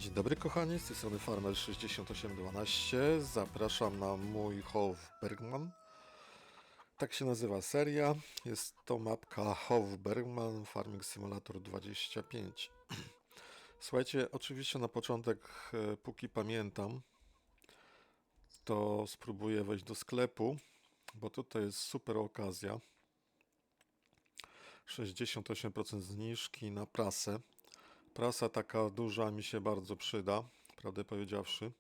Dzień dobry kochani, z tej strony Farmer6812. Zapraszam na mój Hof Bergman. Tak się nazywa seria. Jest to mapka Hof Bergman Farming Simulator 25. Słuchajcie, oczywiście na początek, póki pamiętam, to spróbuję wejść do sklepu, bo tutaj jest super okazja. 68% zniżki na prasę. Prasa taka duża mi się bardzo przyda, prawdę powiedziawszy.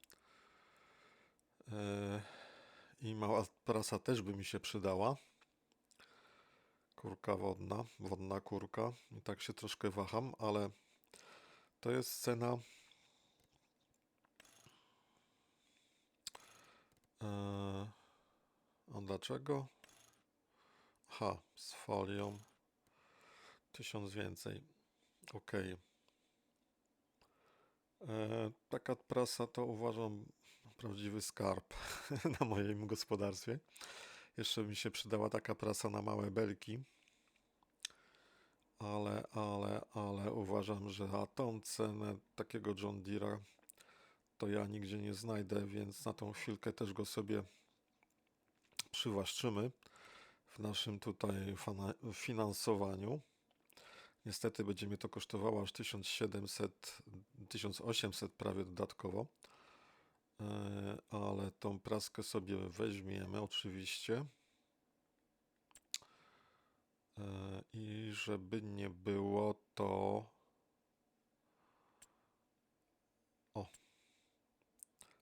I mała prasa też by mi się przydała. Kurka wodna, wodna kurka. I tak się troszkę waham, ale to jest cena. A dlaczego? Aha, z folią. 1000 więcej. Ok. Taka prasa to uważam prawdziwy skarb na moim gospodarstwie. Jeszcze mi się przydała taka prasa na małe belki. Ale uważam, że za tą cenę takiego John Deere'a to ja nigdzie nie znajdę, więc na tą chwilkę też go sobie przywłaszczymy w naszym tutaj finansowaniu. Niestety będzie mnie to kosztowało aż 1700, 1800 prawie dodatkowo, ale tą praskę sobie weźmiemy oczywiście. I żeby nie było, to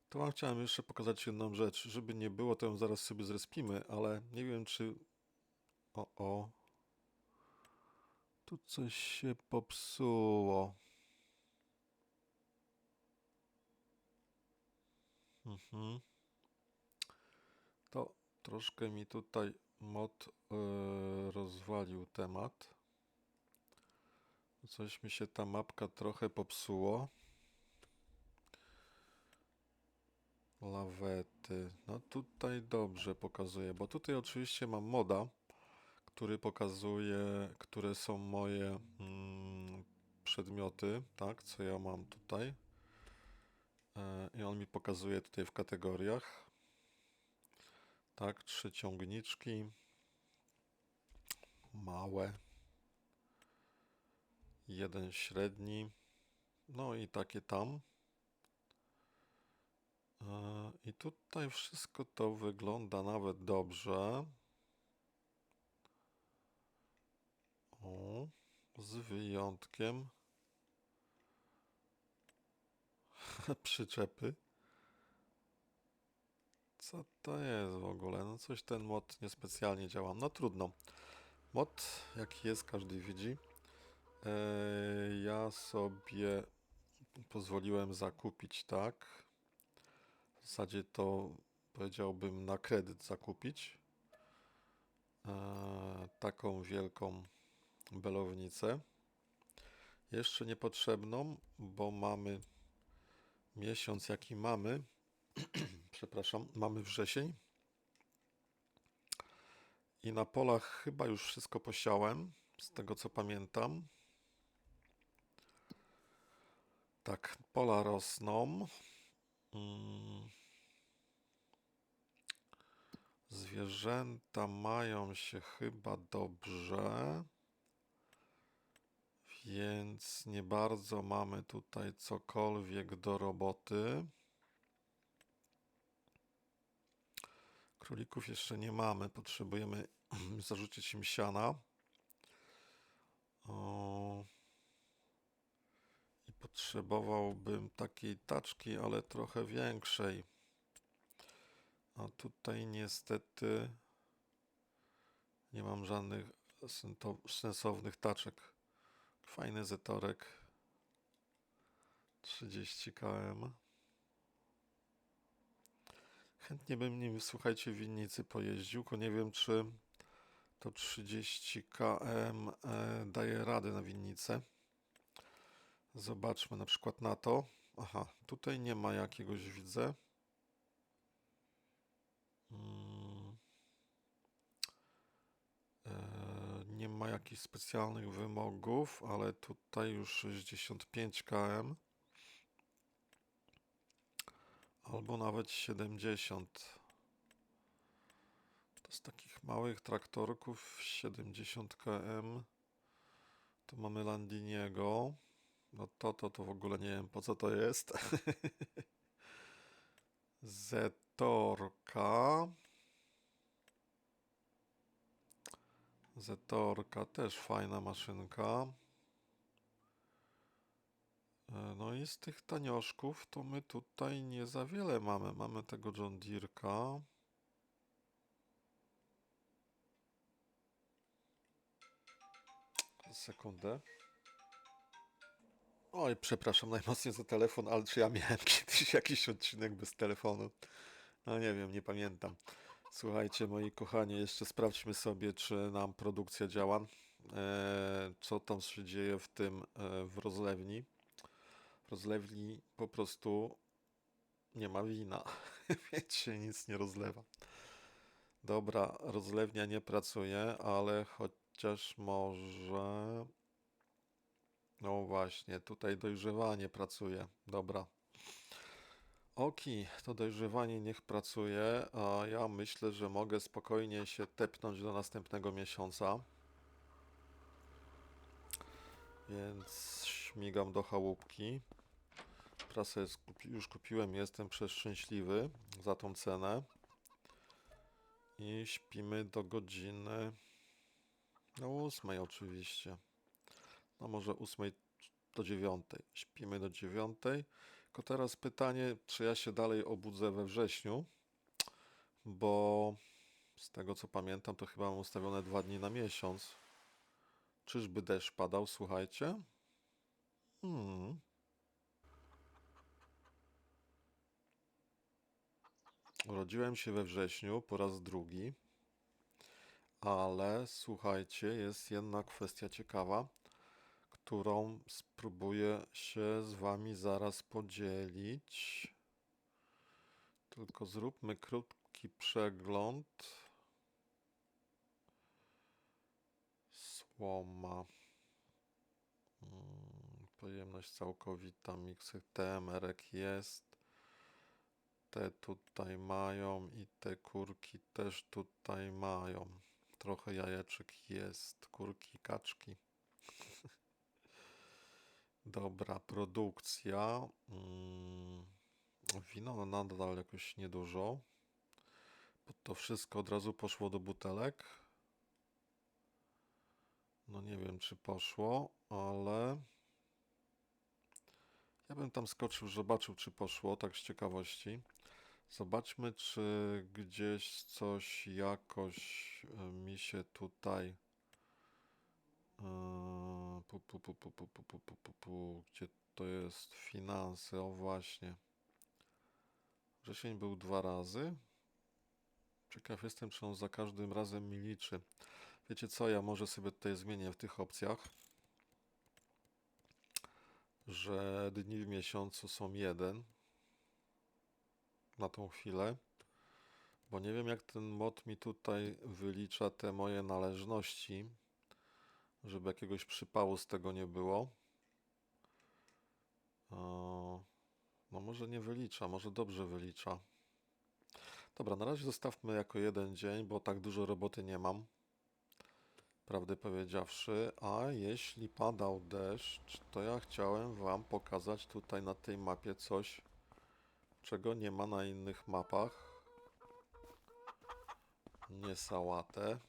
to wam chciałem jeszcze pokazać jedną rzecz. Żeby nie było, to ją zaraz sobie zrespimy, ale nie wiem czy... Tu coś się popsuło. To troszkę mi tutaj mod rozwalił temat. Coś mi się ta mapka trochę popsuło. Lawety. No tutaj dobrze pokazuje, bo tutaj oczywiście mam moda, który pokazuje, które są moje przedmioty, tak, co ja mam tutaj. I on mi pokazuje tutaj w kategoriach. Tak, 3 ciągniczki. Małe. 1 średni. No i takie tam. I tutaj wszystko to wygląda nawet dobrze. O, z wyjątkiem przyczepy. Co to jest w ogóle? No coś ten mod niespecjalnie działa. No trudno. Mod jaki jest, każdy widzi. Ja sobie pozwoliłem zakupić, tak. W zasadzie to powiedziałbym na kredyt zakupić. Taką wielką belownicę. Jeszcze niepotrzebną, bo mamy miesiąc jaki mamy. Przepraszam, mamy wrzesień. I na polach chyba już wszystko posiałem, z tego co pamiętam. Tak, pola rosną. Zwierzęta mają się chyba dobrze. Więc nie bardzo mamy tutaj cokolwiek do roboty. Królików jeszcze nie mamy, potrzebujemy zarzucić im siana. I potrzebowałbym takiej taczki, ale trochę większej. A tutaj niestety nie mam żadnych sensownych taczek. Fajny zetorek. 30 km. Chętnie bym nim, słuchajcie, w winnicy pojeździł, tylko nie wiem, czy to 30 km daje radę na winnicę. Zobaczmy na przykład na to. Aha, tutaj nie ma jakiegoś, widzę. Nie ma jakichś specjalnych wymogów, ale tutaj już 65 km. albo nawet 70. To z takich małych traktorków 70 km to mamy Landiniego. No to w ogóle nie wiem po co to jest. Zetorka. Zetorka też fajna maszynka. No i z tych tanioszków to my tutaj nie za wiele mamy. Mamy tego John Deere'ka. Sekundę. Oj, przepraszam najmocniej za telefon, ale czy ja miałem kiedyś jakiś odcinek bez telefonu? No nie wiem, nie pamiętam. Słuchajcie, moi kochani, jeszcze sprawdźmy sobie, czy nam produkcja działa. Co tam się dzieje w tym, w rozlewni. W rozlewni po prostu nie ma wina. Wiecie, nic nie rozlewa. Dobra, rozlewnia nie pracuje, ale chociaż może... No właśnie, tutaj dojrzewanie pracuje. Dobra. Oki, to dojrzewanie niech pracuje, a ja myślę, że mogę spokojnie się tepnąć do następnego miesiąca. Więc śmigam do chałupki. Prasę już kupiłem, jestem przeszczęśliwy za tą cenę. I śpimy do godziny... No 8 oczywiście. No może 8 do 9. Śpimy do 9. Tylko teraz pytanie, czy ja się dalej obudzę we wrześniu, bo z tego co pamiętam, to chyba mam ustawione 2 dni na miesiąc. Czyżby deszcz padał, słuchajcie? Hmm. Urodziłem się we wrześniu po raz drugi, ale słuchajcie, jest jedna kwestia ciekawa, którą spróbuję się z wami zaraz podzielić. Tylko zróbmy krótki przegląd. Słoma. Pojemność całkowita, mikser TMR-ek jest. Te tutaj mają i te kurki też tutaj mają. Trochę jajeczek jest, kurki, kaczki. Dobra, produkcja. Wino no nadal jakoś niedużo. Bo to wszystko od razu poszło do butelek. No nie wiem, czy poszło, ale ja bym tam skoczył, zobaczył, czy poszło, tak z ciekawości. Zobaczmy, czy gdzieś coś jakoś mi się tutaj... Gdzie to jest? Finanse, o właśnie. Wrzesień był 2 razy. Ciekaw jestem, czy on za każdym razem mi liczy. Wiecie co, ja może sobie tutaj zmienię w tych opcjach, że dni w miesiącu są 1 na tą chwilę, bo nie wiem jak ten mod mi tutaj wylicza te moje należności, żeby jakiegoś przypału z tego nie było. No może nie wylicza, może dobrze wylicza. Dobra, na razie zostawmy jako 1 dzień, bo tak dużo roboty nie mam, prawdę powiedziawszy. A jeśli padał deszcz, to ja chciałem wam pokazać tutaj na tej mapie coś, czego nie ma na innych mapach. Nie sałatę.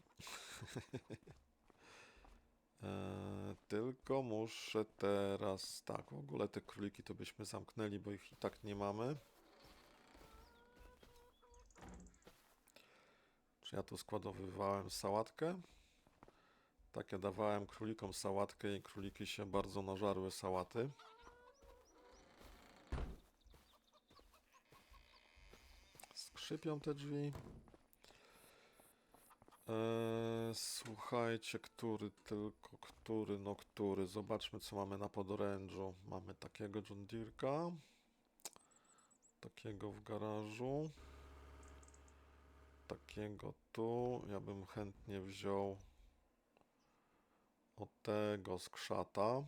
Tylko muszę teraz... Tak, w ogóle te króliki to byśmy zamknęli, bo ich i tak nie mamy. Czy ja tu składowywałem sałatkę? Tak, ja dawałem królikom sałatkę i króliki się bardzo nażarły sałaty. Skrzypią te drzwi. Słuchajcie, który? Zobaczmy, co mamy na podorędżu. Mamy takiego John Deere'ka. Takiego w garażu. Takiego tu. Ja bym chętnie wziął od tego skrzata,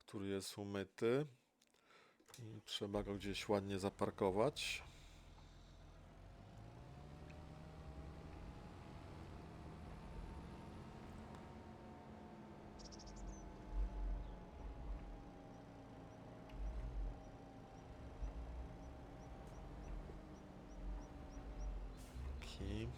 który jest umyty. I trzeba go gdzieś ładnie zaparkować. Okay.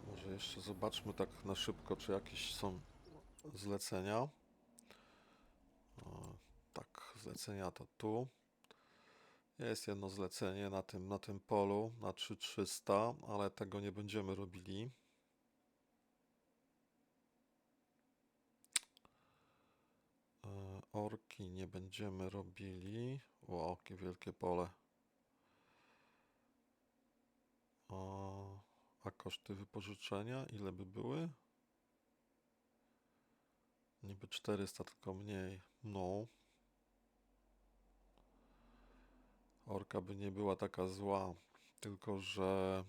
Może jeszcze zobaczmy tak na szybko, czy jakieś są zlecenia. Tak, zlecenia to tu. Jest jedno zlecenie na tym polu, na 3300, ale tego nie będziemy robili. Orki nie będziemy robili. O, jakie wielkie pole. A koszty wypożyczenia ile by były? Niby 400, tylko mniej. No. Orka by nie była taka zła, tylko że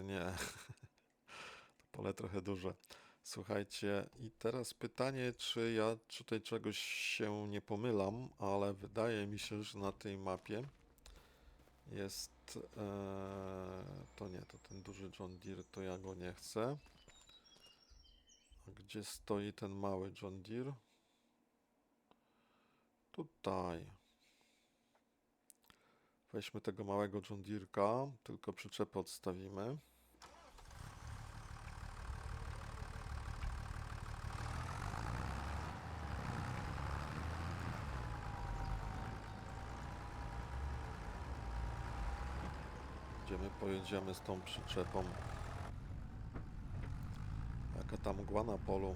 nie. To pole trochę duże. Słuchajcie, i teraz pytanie, czy ja tutaj czegoś się nie pomylam, ale wydaje mi się, że na tej mapie jest... to nie, to ten duży John Deere, to ja go nie chcę. A gdzie stoi ten mały John Deere? Tutaj. Weźmy tego małego John Deere'ka, tylko przyczepę odstawimy. Gdzie my pojedziemy z tą przyczepą? Jaka tam mgła na polu?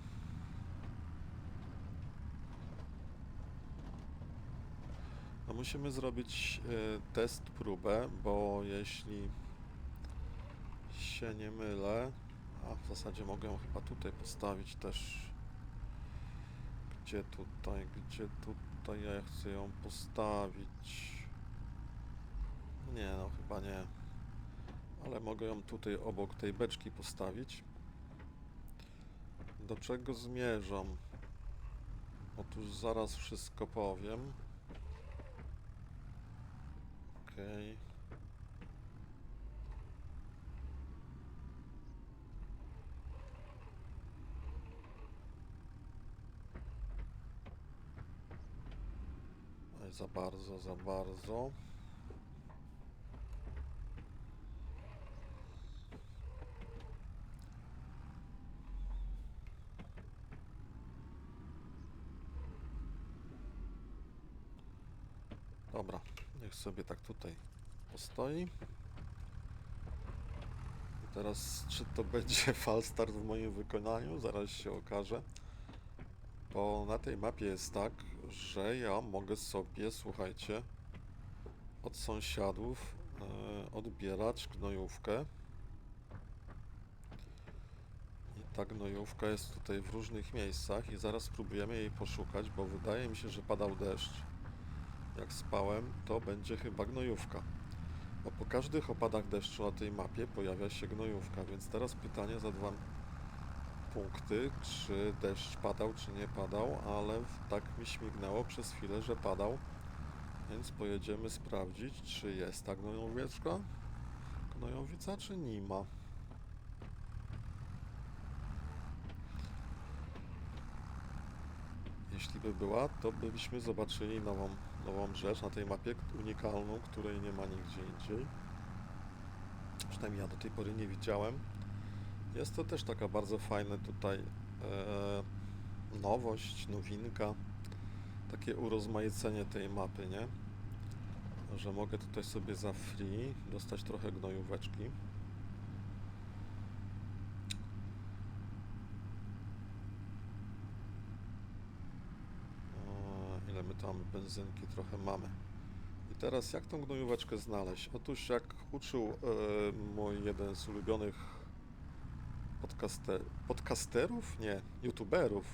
No musimy zrobić test, próbę, bo jeśli się nie mylę, a w zasadzie mogę ją chyba tutaj postawić też. Gdzie tutaj ja chcę ją postawić? Nie, no chyba nie. Ale mogę ją tutaj obok tej beczki postawić. Do czego zmierzam? Otóż zaraz wszystko powiem. Okej. Oj, za bardzo, za bardzo. Dobra, niech sobie tak tutaj postoi. I teraz, czy to będzie falstart w moim wykonaniu? Zaraz się okaże. Bo na tej mapie jest tak, że ja mogę sobie, słuchajcie, od sąsiadów odbierać gnojówkę. I ta gnojówka jest tutaj w różnych miejscach i zaraz spróbujemy jej poszukać, bo wydaje mi się, że padał deszcz. Jak spałem, to będzie chyba gnojówka. Bo po każdych opadach deszczu na tej mapie pojawia się gnojówka, więc teraz pytanie za 2 punkty, czy deszcz padał, czy nie padał, ale tak mi śmignęło przez chwilę, że padał, więc pojedziemy sprawdzić, czy jest ta gnojowica, czy nie ma. Jeśli by była, to byśmy zobaczyli nową rzecz na tej mapie, unikalną, której nie ma nigdzie indziej. Przynajmniej ja do tej pory nie widziałem. Jest to też taka bardzo fajna tutaj nowość, nowinka, takie urozmaicenie tej mapy, nie? Że mogę tutaj sobie za free dostać trochę gnojóweczki. Ile my tam benzynki trochę mamy. I teraz jak tą gnojóweczkę znaleźć? Otóż jak uczył mój jeden z ulubionych podcasterów? Nie, youtuberów.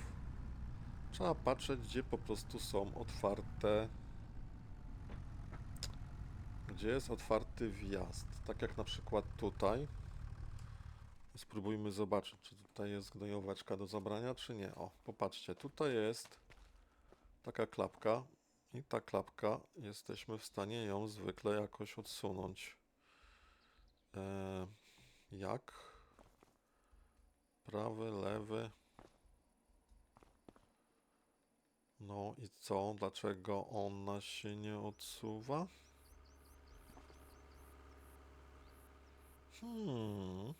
Trzeba patrzeć, gdzie po prostu są otwarte, gdzie jest otwarty wjazd. Tak jak na przykład tutaj. Spróbujmy zobaczyć, czy tutaj jest gnojóweczka do zabrania, czy nie. O, popatrzcie, tutaj jest taka klapka i ta klapka, jesteśmy w stanie ją zwykle jakoś odsunąć. Jak? Prawy, lewy. No i co? Dlaczego ona się nie odsuwa? Hmm.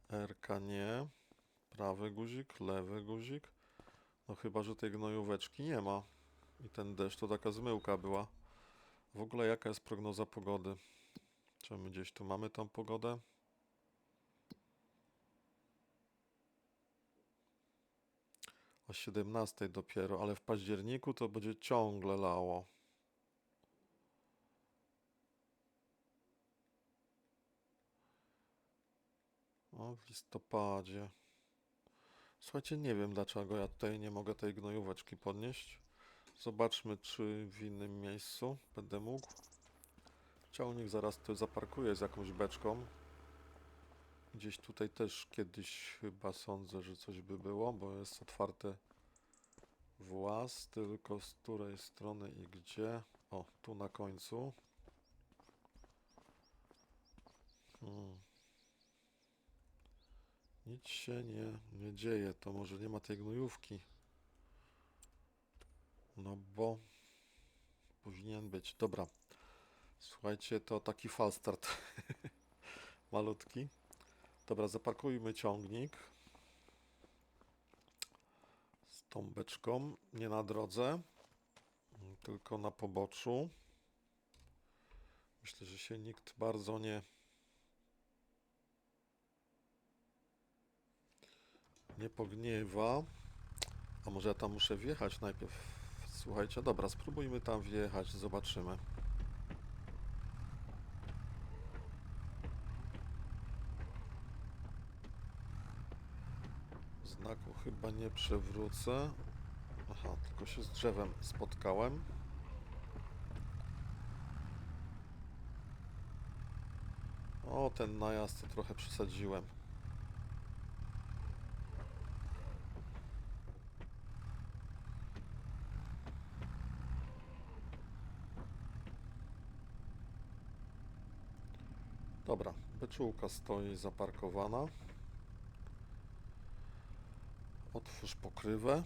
R-ka nie. Prawy guzik, lewy guzik. No chyba, że tej gnojóweczki nie ma. I ten deszcz to taka zmyłka była. W ogóle jaka jest prognoza pogody? Czy my gdzieś tu mamy tą pogodę? O 17 dopiero, ale w październiku to będzie ciągle lało. O, w listopadzie. Słuchajcie, nie wiem dlaczego ja tutaj nie mogę tej gnojóweczki podnieść. Zobaczmy, czy w innym miejscu będę mógł. Ciągnik zaraz tu zaparkuje z jakąś beczką. Gdzieś tutaj też kiedyś chyba sądzę, że coś by było, bo jest otwarte włas, tylko z której strony i gdzie. O, tu na końcu. Nic się nie dzieje, to może nie ma tej gnojówki. No bo powinien być. Dobra. Słuchajcie, to taki fal start. Malutki. Dobra, zaparkujmy ciągnik z tą beczką. Nie na drodze, tylko na poboczu. Myślę, że się nikt bardzo nie pogniewa. A może ja tam muszę wjechać najpierw? Słuchajcie, dobra, spróbujmy tam wjechać, zobaczymy. Znaku chyba nie przewrócę. Aha, tylko się z drzewem spotkałem. O, ten najazd to trochę przesadziłem. Dobra, beczułka stoi zaparkowana. Otwórz pokrywę.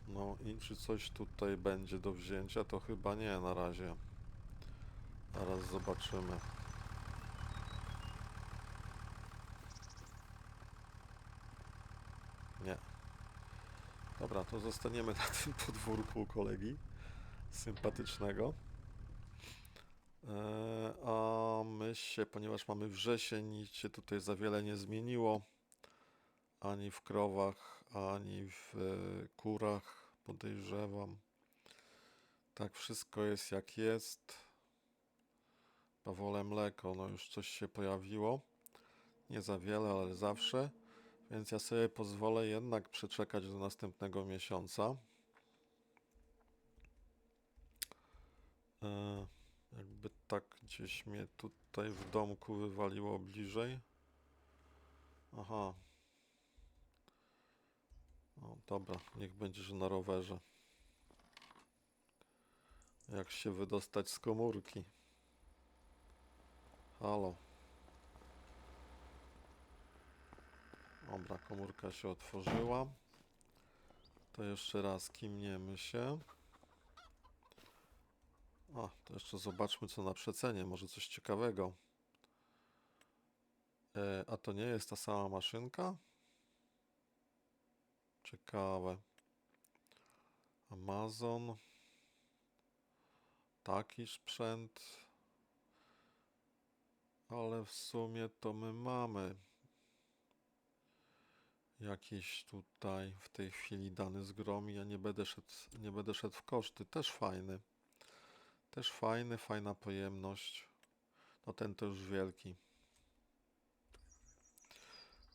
No i czy coś tutaj będzie do wzięcia? To chyba nie na razie. Zaraz zobaczymy. Nie. Dobra, to zostaniemy na tym podwórku kolegi sympatycznego. A my się, ponieważ mamy wrzesień, nic się tutaj za wiele nie zmieniło. Ani w krowach, ani w kurach, podejrzewam. Tak, wszystko jest jak jest. Powolę mleko, no już coś się pojawiło. Nie za wiele, ale zawsze. Więc ja sobie pozwolę jednak przeczekać do następnego miesiąca. Jakby tak gdzieś mnie tutaj w domku wywaliło bliżej. Aha. No dobra, niech będzie, że na rowerze. Jak się wydostać z komórki? Halo. Dobra, komórka się otworzyła. To jeszcze raz kimniemy się. A, to jeszcze zobaczmy co na przecenie, może coś ciekawego. A to nie jest ta sama maszynka? Ciekawe. Amazon. Taki sprzęt. Ale w sumie to my mamy jakiś tutaj w tej chwili dany zgrom i ja nie będę szedł w koszty. Też fajny. Też fajny, fajna pojemność. No ten to już wielki.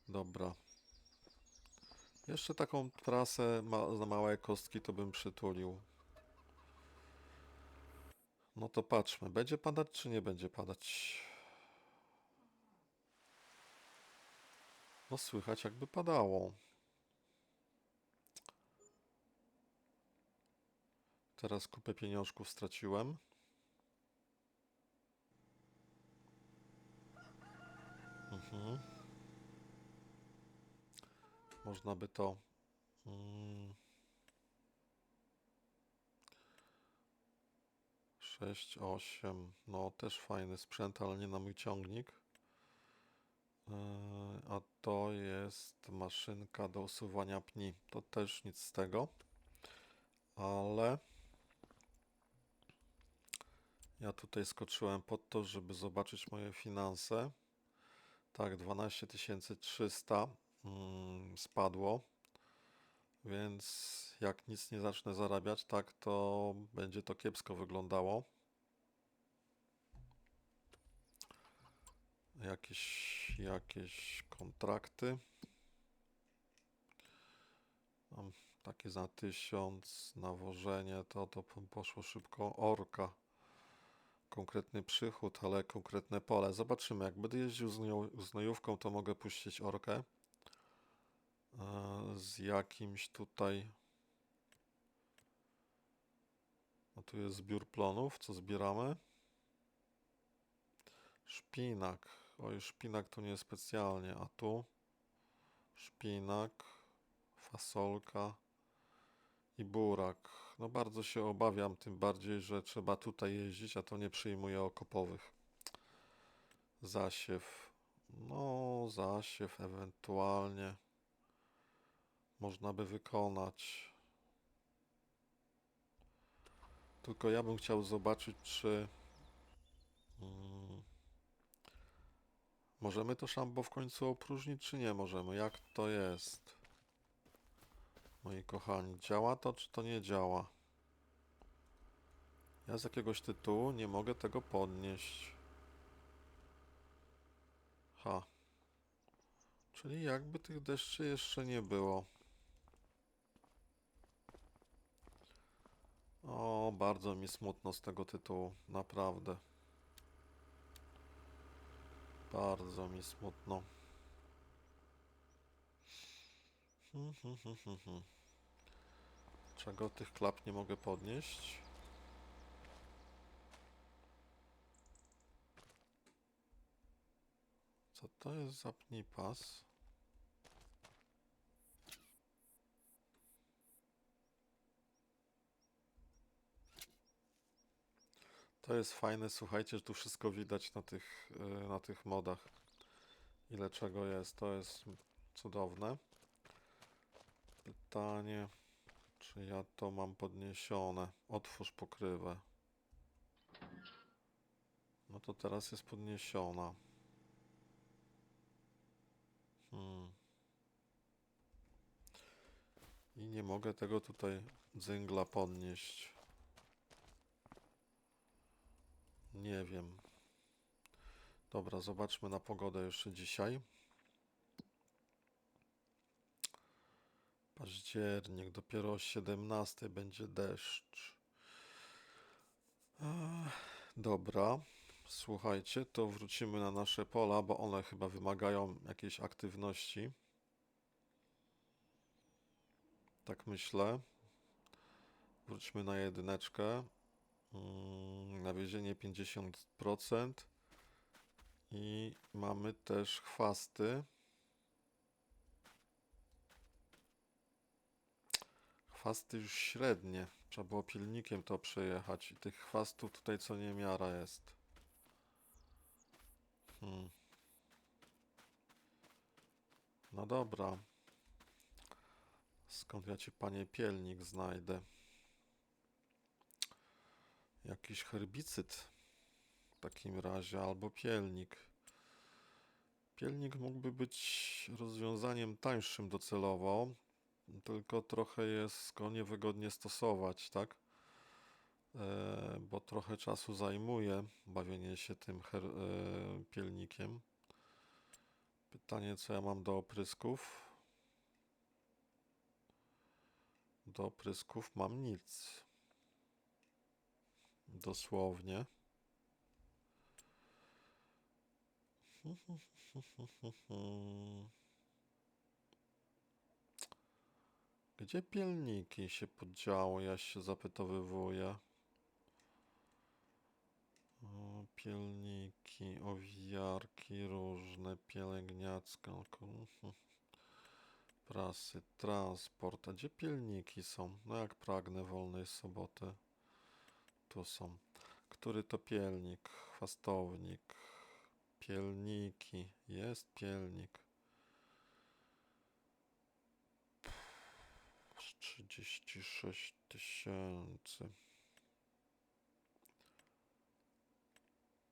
Dobra. Jeszcze taką trasę na małe kostki to bym przytulił. No to patrzmy, będzie padać czy nie będzie padać? No słychać jakby padało. Teraz kupę pieniążków straciłem. Mhm. Można by to... 6, 8. No też fajny sprzęt, ale nie na mój ciągnik. A to jest maszynka do usuwania pni. To też nic z tego. Ale ja tutaj skoczyłem pod to, żeby zobaczyć moje finanse. Tak, 12 300 spadło. Więc jak nic nie zacznę zarabiać, tak to będzie to kiepsko wyglądało. Jakieś kontrakty. Mam takie za 1000, nawożenie, to poszło szybko. Orka. Konkretny przychód, ale konkretne pole. Zobaczymy, jak będę jeździł z gnojówką, to mogę puścić orkę. Z jakimś tutaj... No tu jest zbiór plonów, co zbieramy. Szpinak. Oj, szpinak to nie specjalnie, a tu szpinak, fasolka i burak. No bardzo się obawiam, tym bardziej, że trzeba tutaj jeździć, a to nie przyjmuje okopowych. Zasiew. No, zasiew ewentualnie można by wykonać. Tylko ja bym chciał zobaczyć, czy możemy to szambo w końcu opróżnić, czy nie możemy. Jak to jest? Moi kochani, działa to, czy to nie działa? Ja z jakiegoś tytułu nie mogę tego podnieść. Ha. Czyli jakby tych deszczy jeszcze nie było. O, bardzo mi smutno z tego tytułu. Naprawdę. Bardzo mi smutno. Czego tych klap nie mogę podnieść? Co to jest za pni pas? To jest fajne, słuchajcie, że tu wszystko widać na tych modach. Ile czego jest, to jest cudowne. Pytanie, czy ja to mam podniesione? Otwórz pokrywę. No to teraz jest podniesiona. I nie mogę tego tutaj dzyngla podnieść. Nie wiem. Dobra, zobaczmy na pogodę jeszcze dzisiaj. Październik, dopiero o 17 będzie deszcz. Dobra, słuchajcie, to wrócimy na nasze pola, bo one chyba wymagają jakiejś aktywności. Tak myślę. Wróćmy na jedyneczkę. Nawiezienie 50%. I mamy też chwasty. Chwasty już średnie. Trzeba było pilnikiem to przejechać. I tych chwastów tutaj co niemiara jest. No dobra. Skąd ja ci, panie pielnik, znajdę? Jakiś herbicyd w takim razie, albo pielnik. Pielnik mógłby być rozwiązaniem tańszym docelowo, tylko trochę jest go niewygodnie stosować, tak? Bo trochę czasu zajmuje bawienie się tym pielnikiem. Pytanie, co ja mam do oprysków? Do oprysków mam nic. Dosłownie. Gdzie pielniki się podziały? Ja się zapytowywuję. O, pielniki, owijarki różne, pielęgniacka, prasy, transport. A gdzie pielniki są? No jak pragnę wolnej soboty. Tu są. Który to pielnik? Chwastownik. Pielniki. Jest pielnik. 36 000.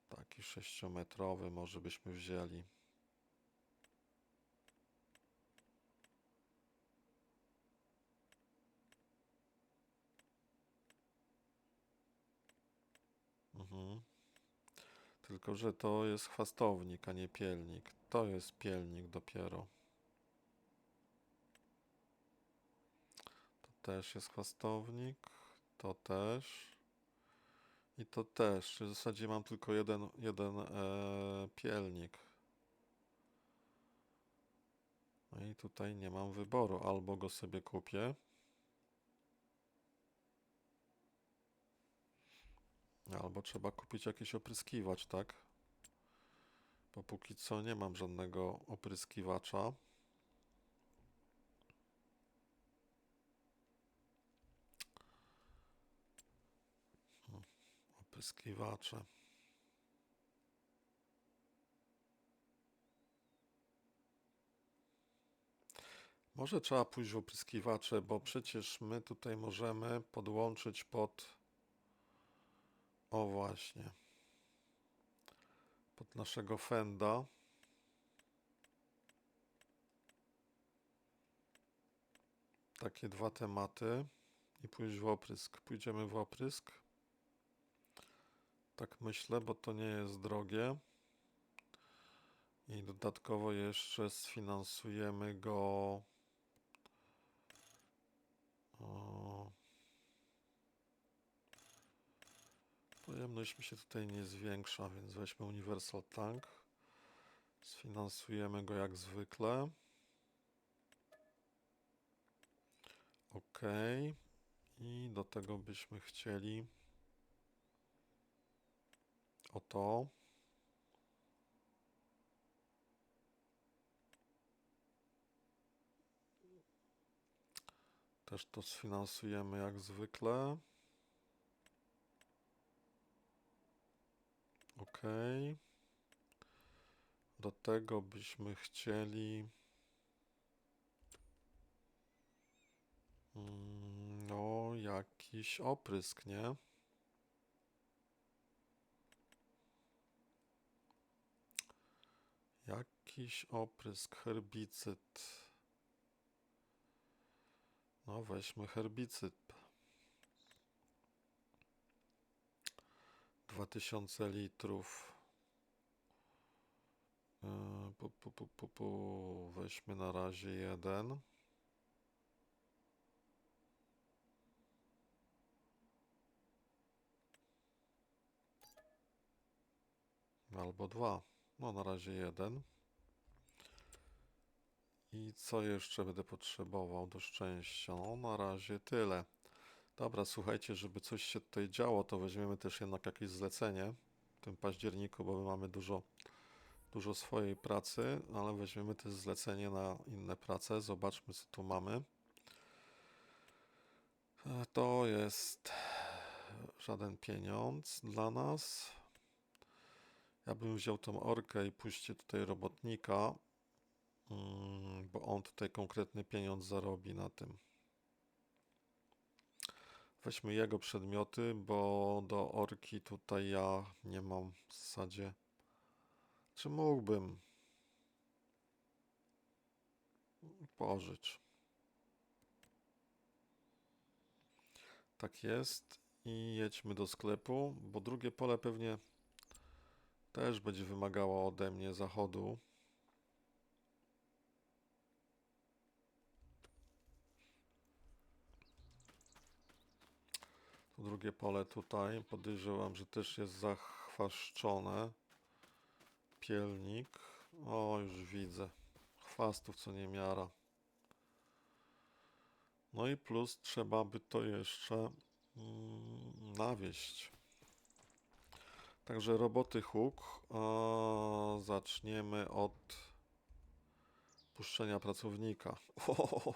Taki 6-metrowy może byśmy wzięli. Tylko że to jest chwastownik, a nie pielnik. To jest pielnik dopiero. To też jest chwastownik. To też. I to też. W zasadzie mam tylko jeden pielnik. No i tutaj nie mam wyboru. Albo go sobie kupię. Albo trzeba kupić jakiś opryskiwacz, tak? Bo póki co nie mam żadnego opryskiwacza. Opryskiwacze. Może trzeba pójść w opryskiwacze, bo przecież my tutaj możemy podłączyć pod... O właśnie. Pod naszego Fenda. Takie dwa tematy. I pójść w oprysk. Pójdziemy w oprysk. Tak myślę, bo to nie jest drogie. I dodatkowo jeszcze sfinansujemy go... O, pojemność mi się tutaj nie zwiększa, więc weźmy Universal Tank. Sfinansujemy go jak zwykle. OK. I do tego byśmy chcieli o to. Też to sfinansujemy jak zwykle. OK. Do tego byśmy chcieli no jakiś oprysk, nie? Jakiś oprysk, herbicyd. No weźmy herbicyd. 2000 litrów. Weźmy na razie jeden. Albo dwa. No na razie jeden. I co jeszcze będę potrzebował do szczęścia? No na razie tyle. Dobra, słuchajcie, żeby coś się tutaj działo, to weźmiemy też jednak jakieś zlecenie w tym październiku, bo my mamy dużo swojej pracy, ale weźmiemy też zlecenie na inne prace. Zobaczmy, co tu mamy. To jest żaden pieniądz dla nas. Ja bym wziął tą orkę i puścił tutaj robotnika, bo on tutaj konkretny pieniądz zarobi na tym. Weźmy jego przedmioty, bo do orki tutaj ja nie mam w zasadzie. Czy mógłbym pożyć? Tak jest. I jedźmy do sklepu, bo drugie pole pewnie też będzie wymagało ode mnie zachodu. To drugie pole tutaj. Podejrzewam, że też jest zachwaszczone. Pielnik. O, już widzę. Chwastów co niemiara. No i plus trzeba by to jeszcze nawieść. Także roboty huk. Zaczniemy od puszczenia pracownika. O,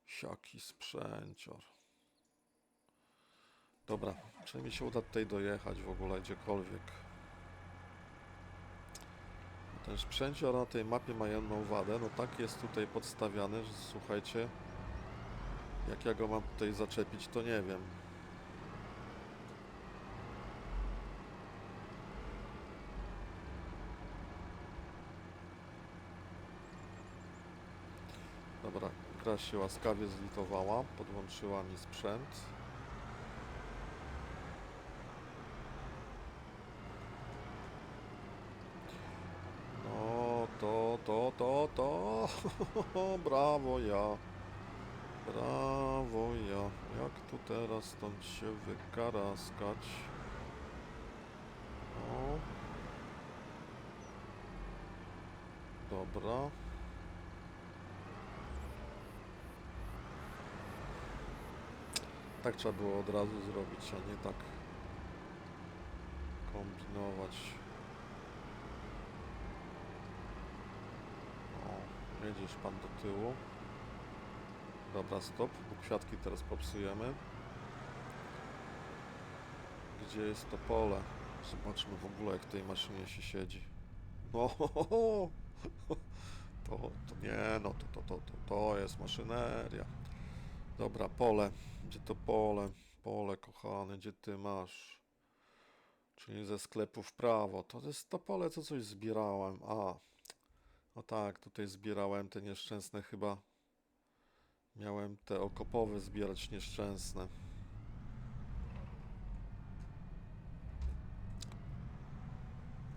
siaki sprzęcior. Dobra, czy mi się uda tutaj dojechać w ogóle gdziekolwiek? Ten sprzęcior na tej mapie ma jedną wadę. No tak jest tutaj podstawiany, że słuchajcie, jak ja go mam tutaj zaczepić, to nie wiem. Dobra, gra się łaskawie zlitowała, podłączyła mi sprzęt. No, to. Brawo ja. Brawo ja. Jak tu teraz stąd się wykaraskać? O. Dobra. Tak trzeba było od razu zrobić, a nie tak kombinować. O, jedziesz pan do tyłu. Dobra, stop, bo kwiatki teraz popsujemy. Gdzie jest to pole? Zobaczmy w ogóle, jak w tej maszynie się siedzi. No, to nie, no to jest maszyneria. Dobra, pole. Gdzie to pole? Pole, kochany, gdzie ty masz? Czyli ze sklepu w prawo. To jest to pole, co coś zbierałem. A, no tak, tutaj zbierałem te nieszczęsne chyba. Miałem te okopowe zbierać nieszczęsne.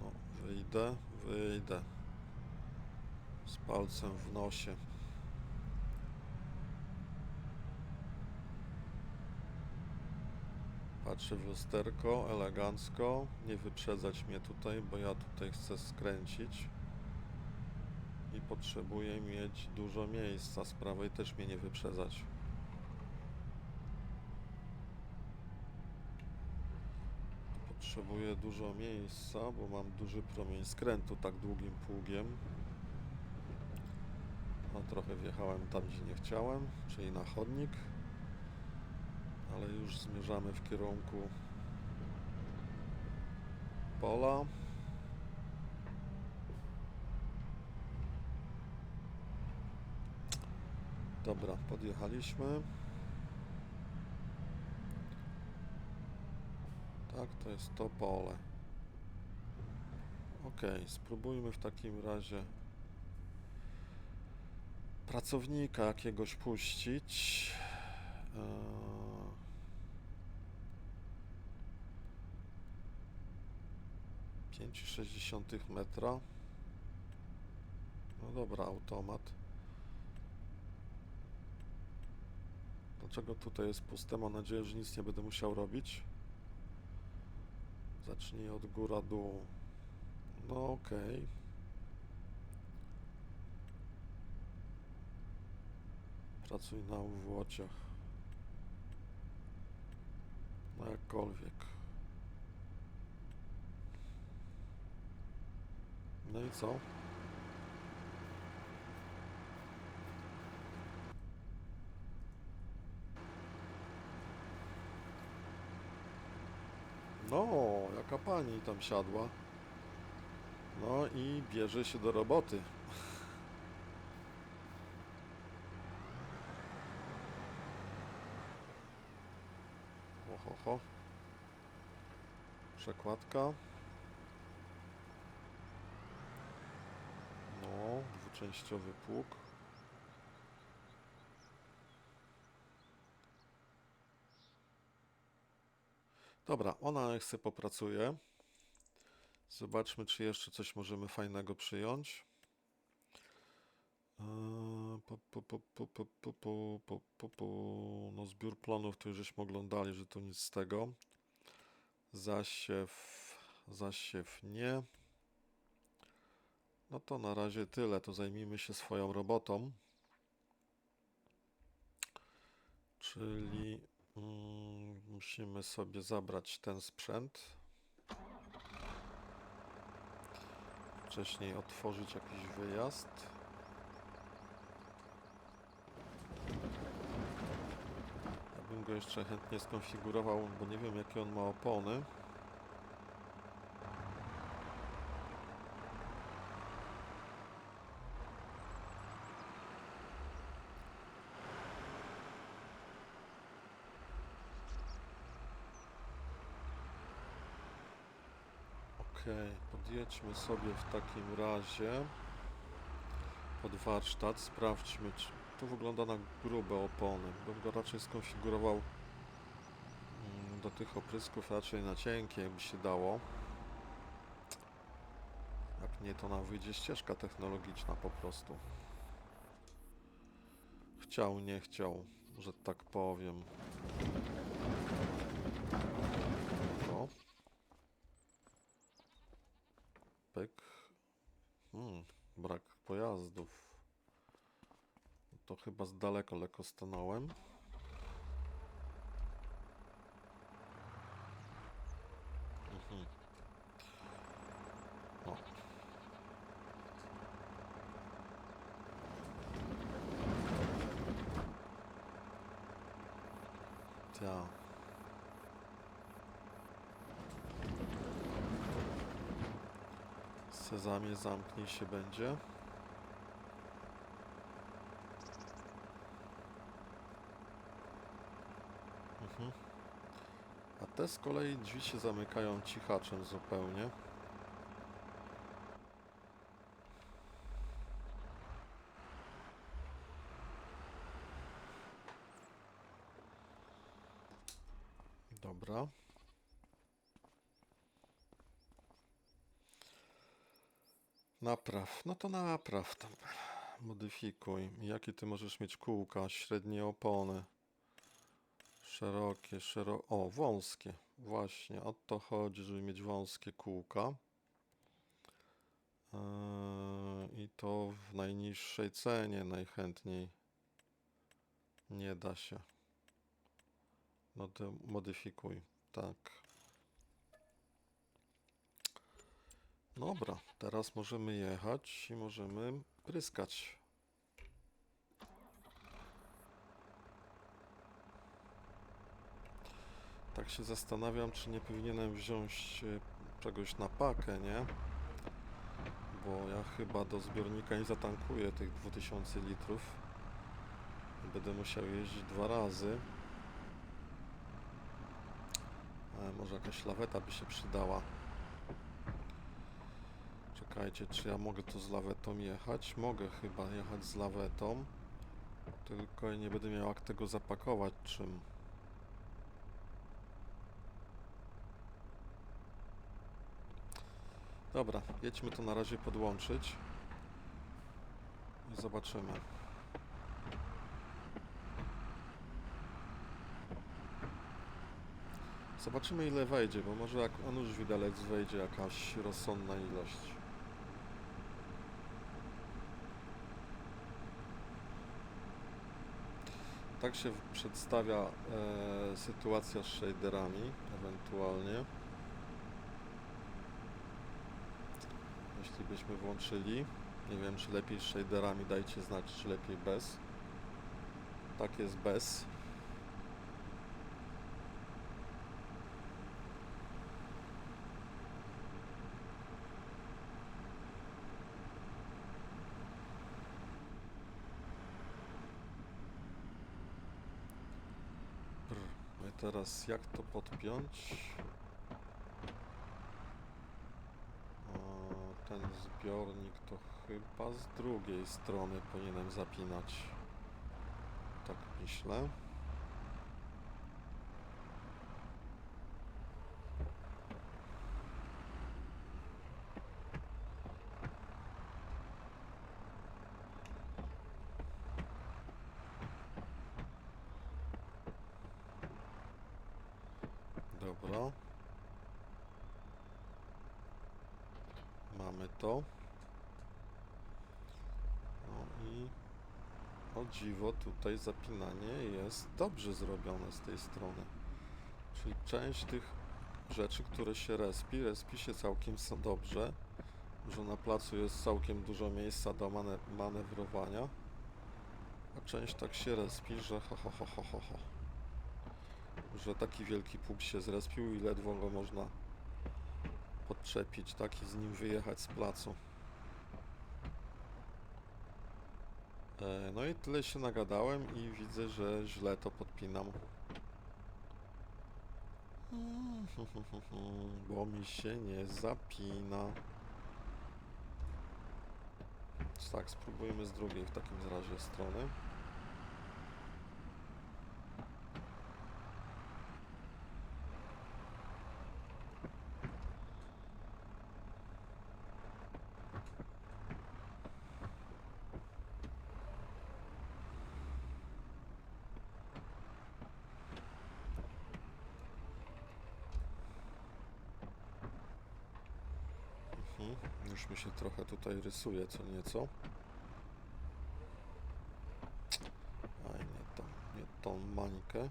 No, wyjdę. Z palcem w nosie. Patrzę w lusterko, elegancko. Nie wyprzedzać mnie tutaj, bo ja tutaj chcę skręcić. I potrzebuję mieć dużo miejsca. Z prawej też mnie nie wyprzedzać. Potrzebuję dużo miejsca, bo mam duży promień skrętu tak długim pługiem. No trochę wjechałem tam, gdzie nie chciałem, czyli na chodnik. Ale już zmierzamy w kierunku pola. Dobra, podjechaliśmy. Tak, to jest to pole. Ok, spróbujmy w takim razie pracownika jakiegoś puścić. 5,6 metra. No dobra, automat. Dlaczego tutaj jest puste? Mam nadzieję, że nic nie będę musiał robić. Zacznij od góra dół. No okej. Pracuj na uwłociach. No jakkolwiek. No i co? No, jaka pani tam siadła. No i bierze się do roboty. Ohoho. Przekładka. No, dwuczęściowy pług. Dobra, ona niech sobie popracuje. Zobaczmy, czy jeszcze coś możemy fajnego przyjąć. No zbiór plonów to już żeśmy oglądali, że to nic z tego. Zasiew nie. No to na razie tyle, to zajmijmy się swoją robotą. Czyli musimy sobie zabrać ten sprzęt. Wcześniej otworzyć jakiś wyjazd. Ja bym go jeszcze chętnie skonfigurował, bo nie wiem jakie on ma opony. Okej, podjedźmy sobie w takim razie pod warsztat, sprawdźmy, czy to wygląda na grube opony. Bym go raczej skonfigurował do tych oprysków raczej na cienkie, jakby się dało. Jak nie, to nam wyjdzie ścieżka technologiczna po prostu. Chciał, nie chciał, że tak powiem. O. Pyk. Brak pojazdów. To chyba z daleko lekko stanąłem. O. Ta. Sezamie, zamknij się będzie. A te z kolei drzwi się zamykają cichaczem zupełnie. Dobra. Napraw. No to napraw. Tam. Modyfikuj. Jakie ty możesz mieć kółka? Średnie opony. Szerokie, O, wąskie. Właśnie, o to chodzi, żeby mieć wąskie kółka. I to w najniższej cenie najchętniej. Nie da się. No to modyfikuj. Tak. Dobra, teraz możemy jechać i możemy pryskać. Tak się zastanawiam, czy nie powinienem wziąć czegoś na pakę, nie? Bo ja chyba do zbiornika nie zatankuję tych 2000 litrów. Będę musiał jeździć 2 razy. Może jakaś laweta by się przydała. Czekajcie, czy ja mogę tu z lawetą jechać? Mogę chyba jechać z lawetą. Tylko nie będę miał jak tego zapakować czym. Dobra, jedźmy to na razie podłączyć. I zobaczymy. Zobaczymy ile wejdzie, bo może jak on już widelec wejdzie jakaś rozsądna ilość. Tak się przedstawia sytuacja z shaderami, ewentualnie. Jeśli byśmy włączyli. Nie wiem, czy lepiej z shaderami, dajcie znać, czy lepiej bez. Tak jest bez. No i teraz jak to podpiąć? Ten zbiornik to chyba z drugiej strony powinienem zapinać. Tak myślę. Mamy to. No i o dziwo tutaj zapinanie jest dobrze zrobione z tej strony. Czyli część tych rzeczy, które się respi się całkiem dobrze. Że na placu jest całkiem dużo miejsca do manewrowania. A część tak się respi, że że taki wielki pług się zrespił i ledwo go można podczepić, tak, i z nim wyjechać z placu. No i tyle się nagadałem i widzę, że źle to podpinam. Bo mi się nie zapina. Tak, spróbujmy z drugiej w takim razie strony. Już mi się trochę tutaj rysuje co nieco. Aj, nie tą mańkę.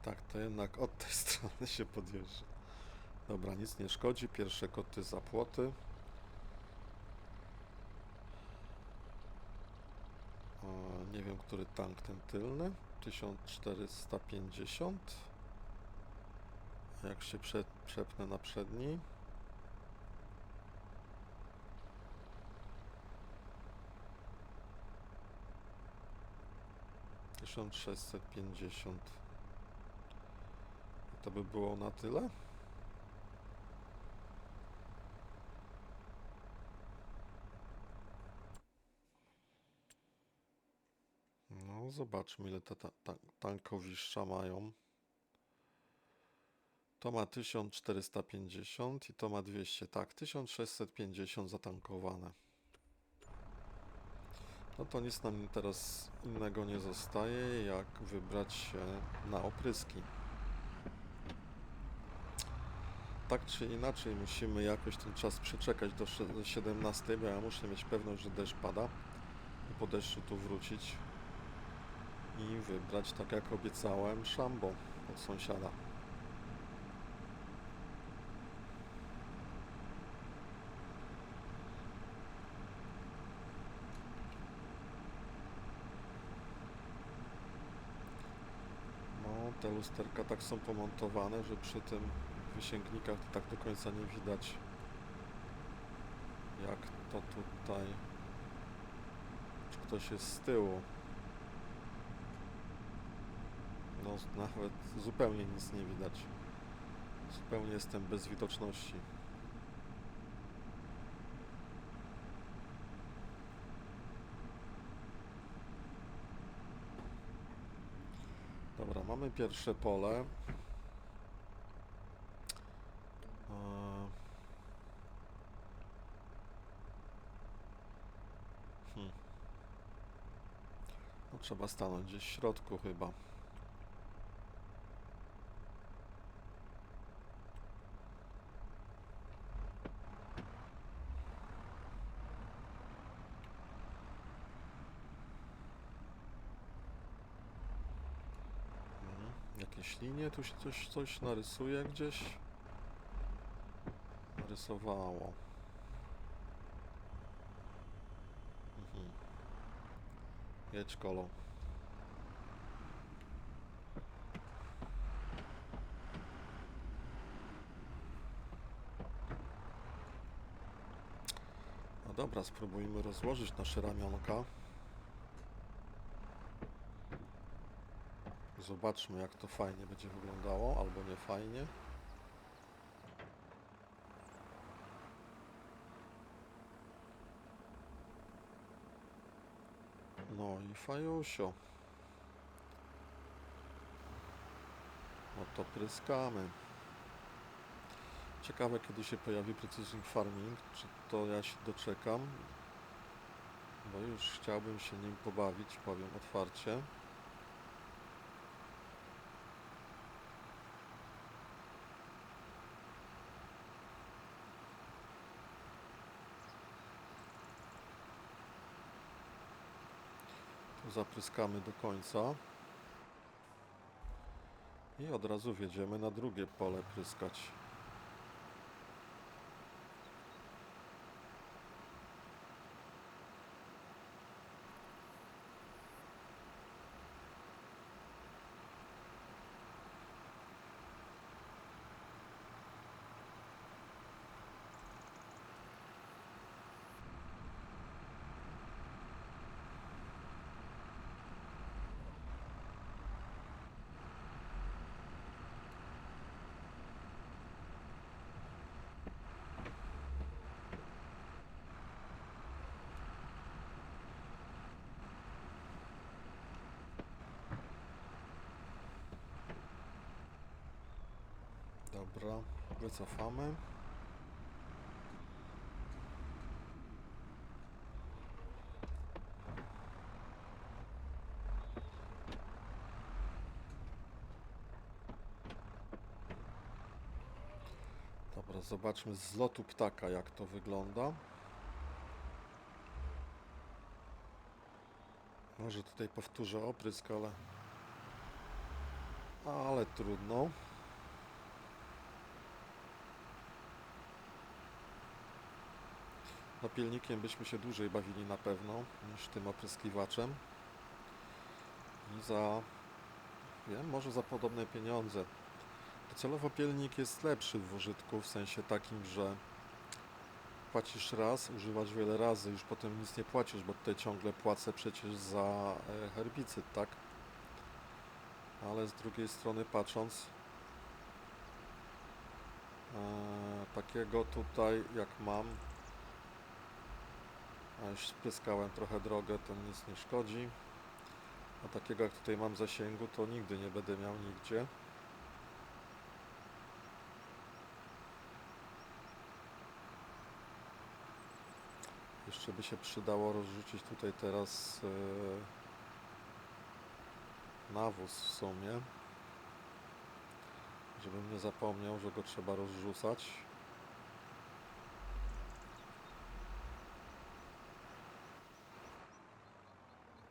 Tak, to jednak od tej strony się podjeżdża. Dobra, nic nie szkodzi. Pierwsze koty za płoty. Nie wiem, który tank ten tylny. 1450. A jak się przepnę na przedni. - 1650. To by było na tyle? No, zobaczmy, ile te tankowiszcza mają. To ma 1450 i to ma 200. Tak, 1650 zatankowane. No to nic nam teraz innego nie zostaje, jak wybrać się na opryski. Tak czy inaczej musimy jakoś ten czas przeczekać do 17, bo ja muszę mieć pewność, że deszcz pada i po deszczu tu wrócić i wybrać, tak jak obiecałem, szambo od sąsiada. No, te lusterka tak są pomontowane, że przy tym wysięgnikach to tak do końca nie widać, jak to tutaj, czy ktoś jest z tyłu. No, nawet zupełnie nic nie widać. Zupełnie jestem bez widoczności. Dobra, mamy pierwsze pole. No, trzeba stanąć gdzieś w środku chyba. Jakieś linie, tu się coś narysuje gdzieś. Narysowało. Jedź kolą. No dobra, spróbujmy rozłożyć nasze ramionka. Zobaczmy, jak to fajnie będzie wyglądało, albo nie fajnie. No i fajusio. No to pryskamy. Ciekawe, kiedy się pojawi Precision Farming. Czy to ja się doczekam? bo już chciałbym się nim pobawić, powiem otwarcie. Tu zapryskamy do końca i od razu wjedziemy na drugie pole pryskać. Dobra, wycofamy. Dobra, zobaczmy z lotu ptaka, jak to wygląda. Może tutaj powtórzę oprysk, ale trudno. Napielnikiem byśmy się dłużej bawili na pewno niż tym opryskiwaczem. I wiem, może za podobne pieniądze. Docelowo pilnik jest lepszy w użytku, w sensie takim, że płacisz raz, używasz wiele razy, już potem nic nie płacisz, bo tutaj ciągle płacę przecież za herbicyd, tak? Ale z drugiej strony patrząc, takiego tutaj jak mam, a już spryskałem trochę drogę, to nic nie szkodzi. A takiego jak tutaj mam zasięgu, to nigdy nie będę miał nigdzie. Jeszcze by się przydało rozrzucić tutaj teraz nawóz w sumie, żebym nie zapomniał, że go trzeba rozrzucać.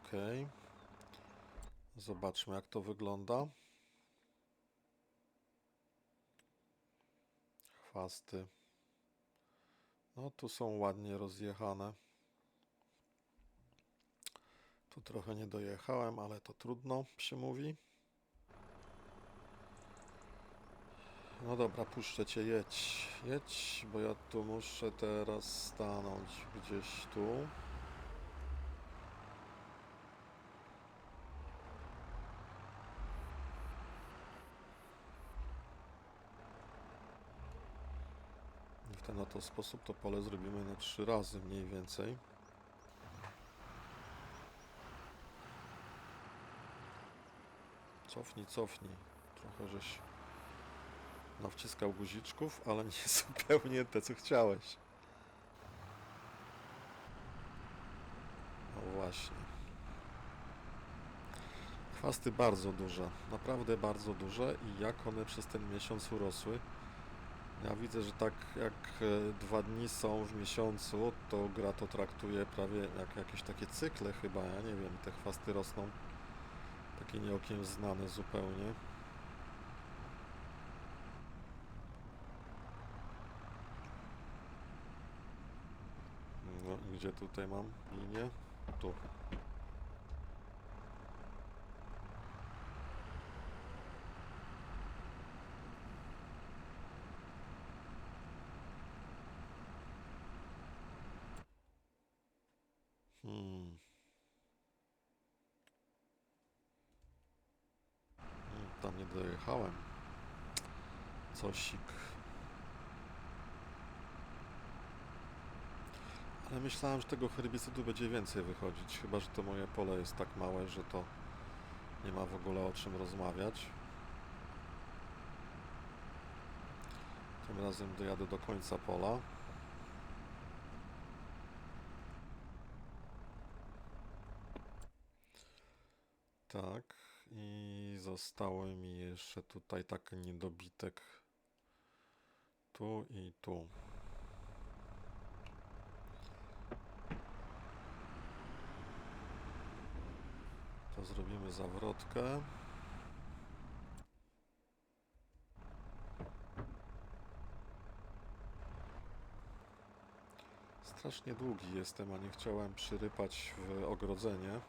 Ok. Zobaczmy, jak to wygląda. Chwasty. No tu są ładnie rozjechane. Tu trochę nie dojechałem, ale to trudno się mówi. No dobra, puszczę cię, jedź. Jedź, bo ja tu muszę teraz stanąć gdzieś tu. I w ten oto sposób to pole zrobimy na 3 razy mniej więcej. Cofnij, cofnij. Trochę żeś nawciskał guziczków, ale nie zupełnie te, co chciałeś. No właśnie. Chwasty bardzo duże, naprawdę bardzo duże i jak one przez ten miesiąc urosły. Ja widzę, że tak jak 2 dni są w miesiącu, to gra to traktuje prawie jak jakieś takie cykle chyba, ja nie wiem, te chwasty rosną takie nieokiełznane zupełnie. No i gdzie tutaj mam linię? Tu. Tam nie dojechałem. Cosik. Ale myślałem, że tego herbicydu będzie więcej wychodzić. Chyba że to moje pole jest tak małe, że to nie ma w ogóle o czym rozmawiać. Tym razem dojadę do końca pola. Tak, i zostały mi jeszcze tutaj taki niedobitek tu i tu. To zrobimy zawrotkę. Strasznie długi jestem, a nie chciałem przyrypać w ogrodzenie.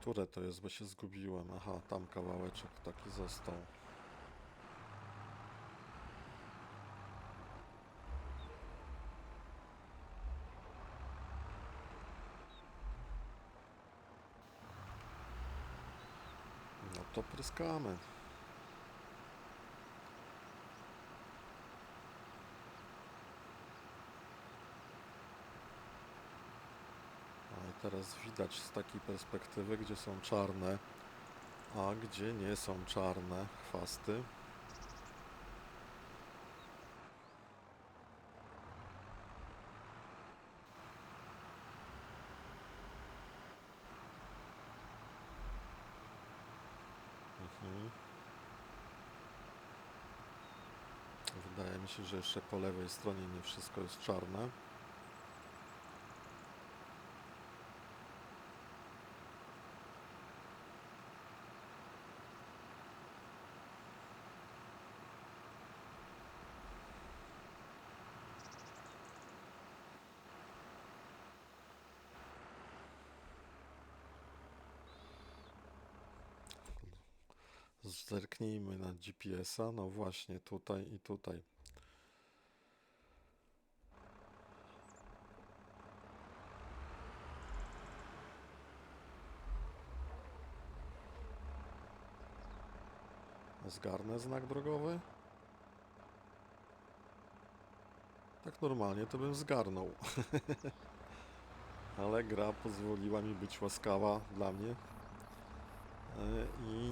Które to jest, bo się zgubiłem. Aha, tam kawałeczek taki został. No to pryskamy. A i teraz widać z takiej perspektywy, gdzie są czarne, a gdzie nie są czarne chwasty. Wydaje mi się, że jeszcze po lewej stronie nie wszystko jest czarne. Zerknijmy na GPS-a. No właśnie, tutaj i tutaj. Zgarnę znak drogowy? Tak normalnie to bym zgarnął. Ale gra pozwoliła mi być łaskawa dla mnie i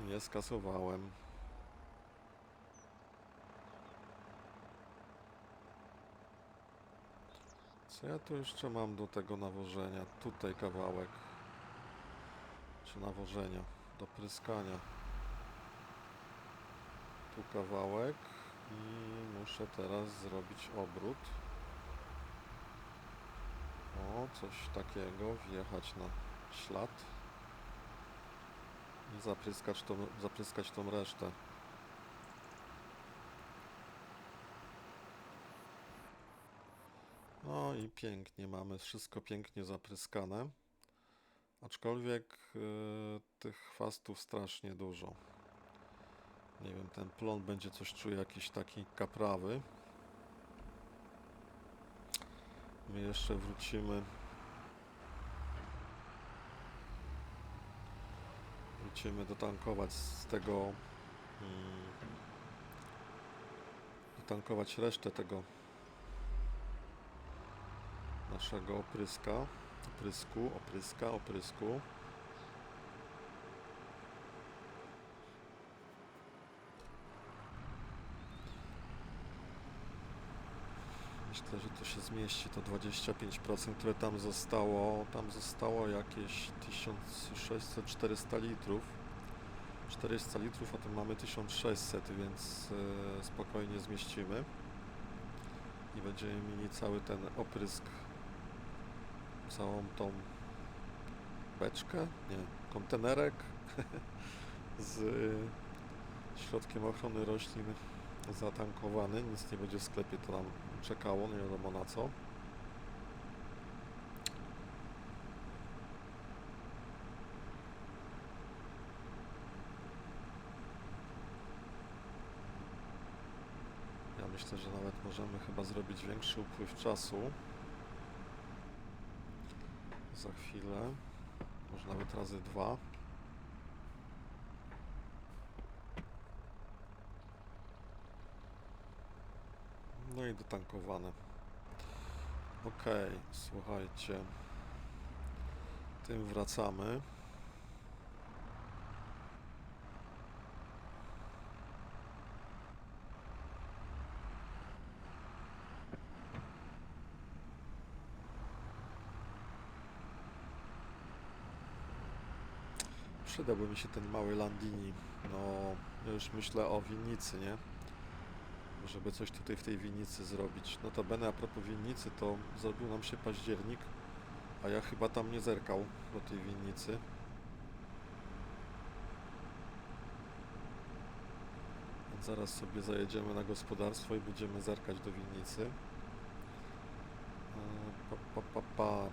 nie skasowałem. Co ja tu jeszcze mam do tego nawożenia? Tutaj kawałek. Czy nawożenia? Do pryskania. Tu kawałek i muszę teraz zrobić obrót. O, coś takiego, wjechać na ślad i zapryskać tą resztę. No i pięknie, mamy wszystko pięknie zapryskane. Aczkolwiek tych chwastów strasznie dużo. Nie wiem, ten plon będzie coś czuł, jakiś taki kaprawy. My jeszcze wrócimy dotankować z tego, dotankować resztę tego naszego oprysku. Myślę, że to się zmieści, to 25%, które tam zostało. Tam zostało jakieś 1600-400 litrów. 400 litrów, a tu mamy 1600, więc spokojnie zmieścimy. I będziemy mieli cały ten oprysk, całą tą beczkę, nie, kontenerek z środkiem ochrony roślin zatankowany. Nic nie będzie w sklepie, to nam czekało, nie wiadomo na co. Ja myślę, że nawet możemy chyba zrobić większy upływ czasu. Za chwilę. Może nawet razy 2. No i dotankowane. Ok, słuchajcie. Tym wracamy. Przydałby mi się ten mały Landini. No, ja już myślę o winnicy, nie? Żeby coś tutaj w tej winnicy zrobić. Notabene a propos winnicy, to zrobił nam się październik, a ja chyba tam nie zerkał do tej winnicy. Więc zaraz sobie zajedziemy na gospodarstwo i będziemy zerkać do winnicy.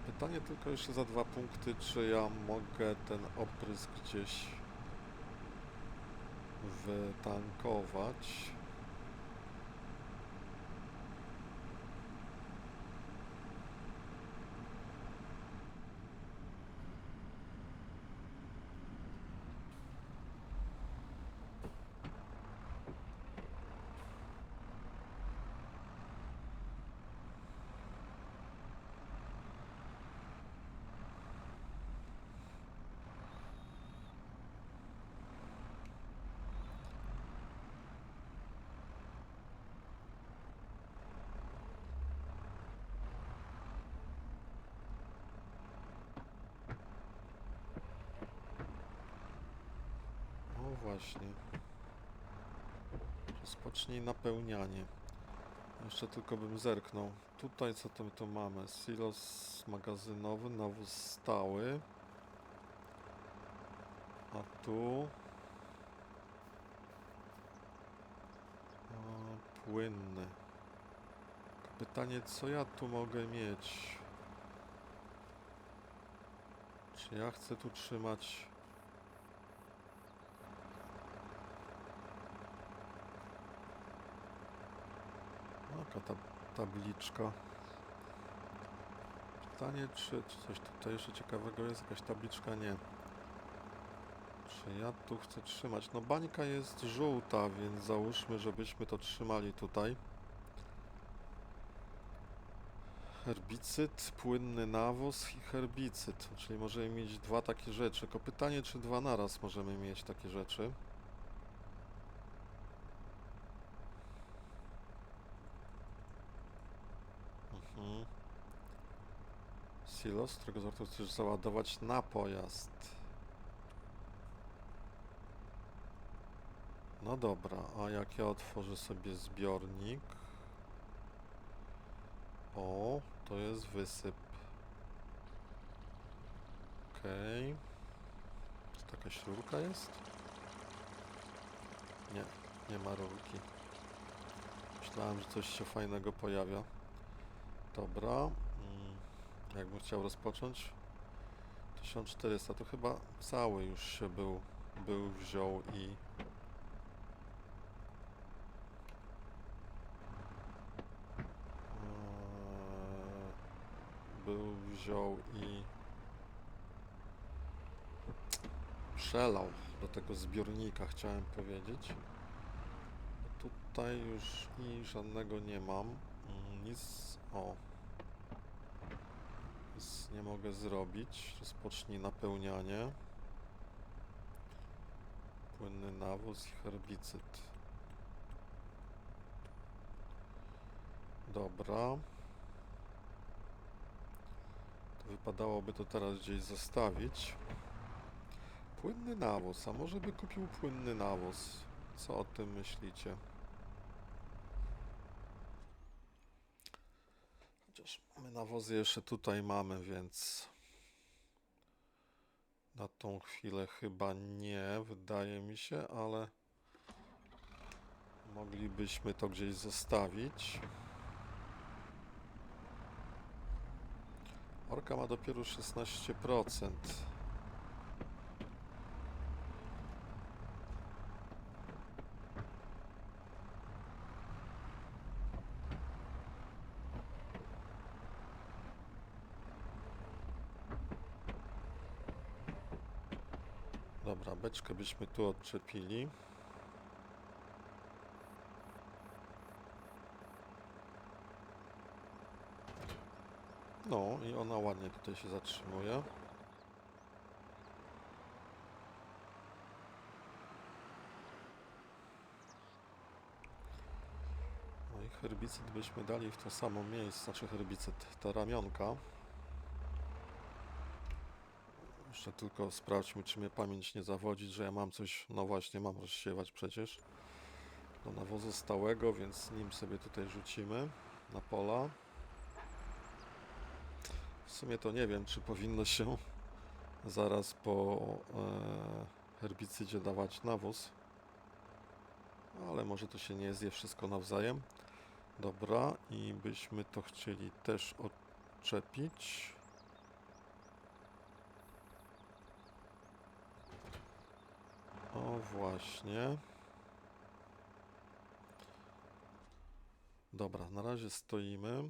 Pytanie tylko jeszcze za 2 punkty, czy ja mogę ten oprysk gdzieś wytankować. No właśnie. Rozpocznij napełnianie. Jeszcze tylko bym zerknął. Tutaj co to mamy? Silos magazynowy, nawóz stały. A tu... płynny. Tylko pytanie, co ja tu mogę mieć? Czy ja chcę tu trzymać... Jaka ta tabliczka? Pytanie, czy coś tutaj jeszcze ciekawego jest? Jakaś tabliczka? Nie. Czy ja tu chcę trzymać? No bańka jest żółta, więc załóżmy, żebyśmy to trzymali tutaj. Herbicyd, płynny nawóz i herbicyd. Czyli możemy mieć 2 takie rzeczy. Tylko pytanie, czy 2 naraz możemy mieć takie rzeczy. Silos, którego zwrotu chcesz załadować na pojazd. No dobra, a jak ja otworzę sobie zbiornik? O, to jest wysyp. Okej. Czy taka rurka jest? Nie, nie ma rurki. Myślałem, że coś się fajnego pojawia. Dobra. Jakbym chciał rozpocząć? 1400, to chyba cały już się wziął i... wziął i... przelał do tego zbiornika, chciałem powiedzieć. Tutaj już żadnego nie mam. Nic... O. Nic nie mogę zrobić. Rozpocznij napełnianie. Płynny nawóz i herbicyd. Dobra. To wypadałoby to teraz gdzieś zostawić. Płynny nawóz. A może by kupił płynny nawóz? Co o tym myślicie? Chociaż my nawozy jeszcze tutaj mamy, więc na tą chwilę chyba nie, wydaje mi się, ale moglibyśmy to gdzieś zostawić. Orka ma dopiero 16%. Dobra, beczkę byśmy tu odczepili. No i ona ładnie tutaj się zatrzymuje. herbicyd byśmy dali w to samo miejsce, znaczy herbicyd, ta ramionka. Jeszcze tylko sprawdźmy, czy mnie pamięć nie zawodzi, że ja mam coś, no właśnie, mam rozsiewać przecież do nawozu stałego, więc nim sobie tutaj rzucimy na pola. W sumie to nie wiem, czy powinno się zaraz po herbicydzie dawać nawóz, ale może to się nie zje wszystko nawzajem. Dobra, i byśmy to chcieli też odczepić. O właśnie. Dobra, na razie stoimy.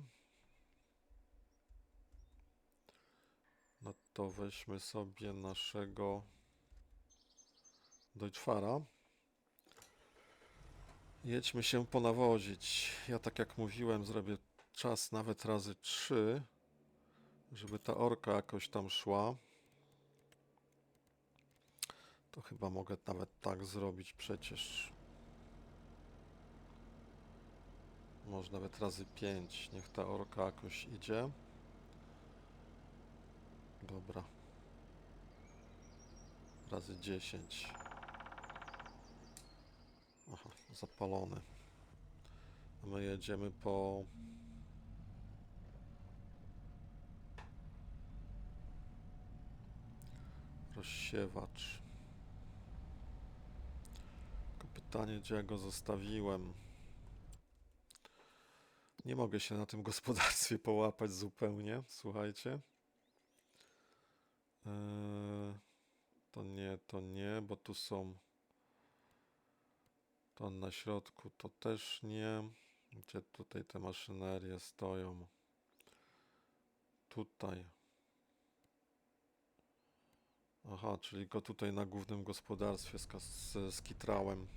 No to weźmy sobie naszego Deutschfara. Jedźmy się ponawozić. Ja tak jak mówiłem, zrobię czas nawet razy 3, żeby ta orka jakoś tam szła. To chyba mogę nawet tak zrobić przecież. Może nawet razy 5. Niech ta orka jakoś idzie. Dobra. Razy 10. Aha, zapalony. A my jedziemy po... rozsiewacz. Tylko pytanie, gdzie ja go zostawiłem. Nie mogę się na tym gospodarstwie połapać zupełnie, słuchajcie. To nie, bo tu są... To na środku to też nie. Gdzie tutaj te maszynerie stoją? Tutaj. Aha, czyli go tutaj na głównym gospodarstwie skitrałem.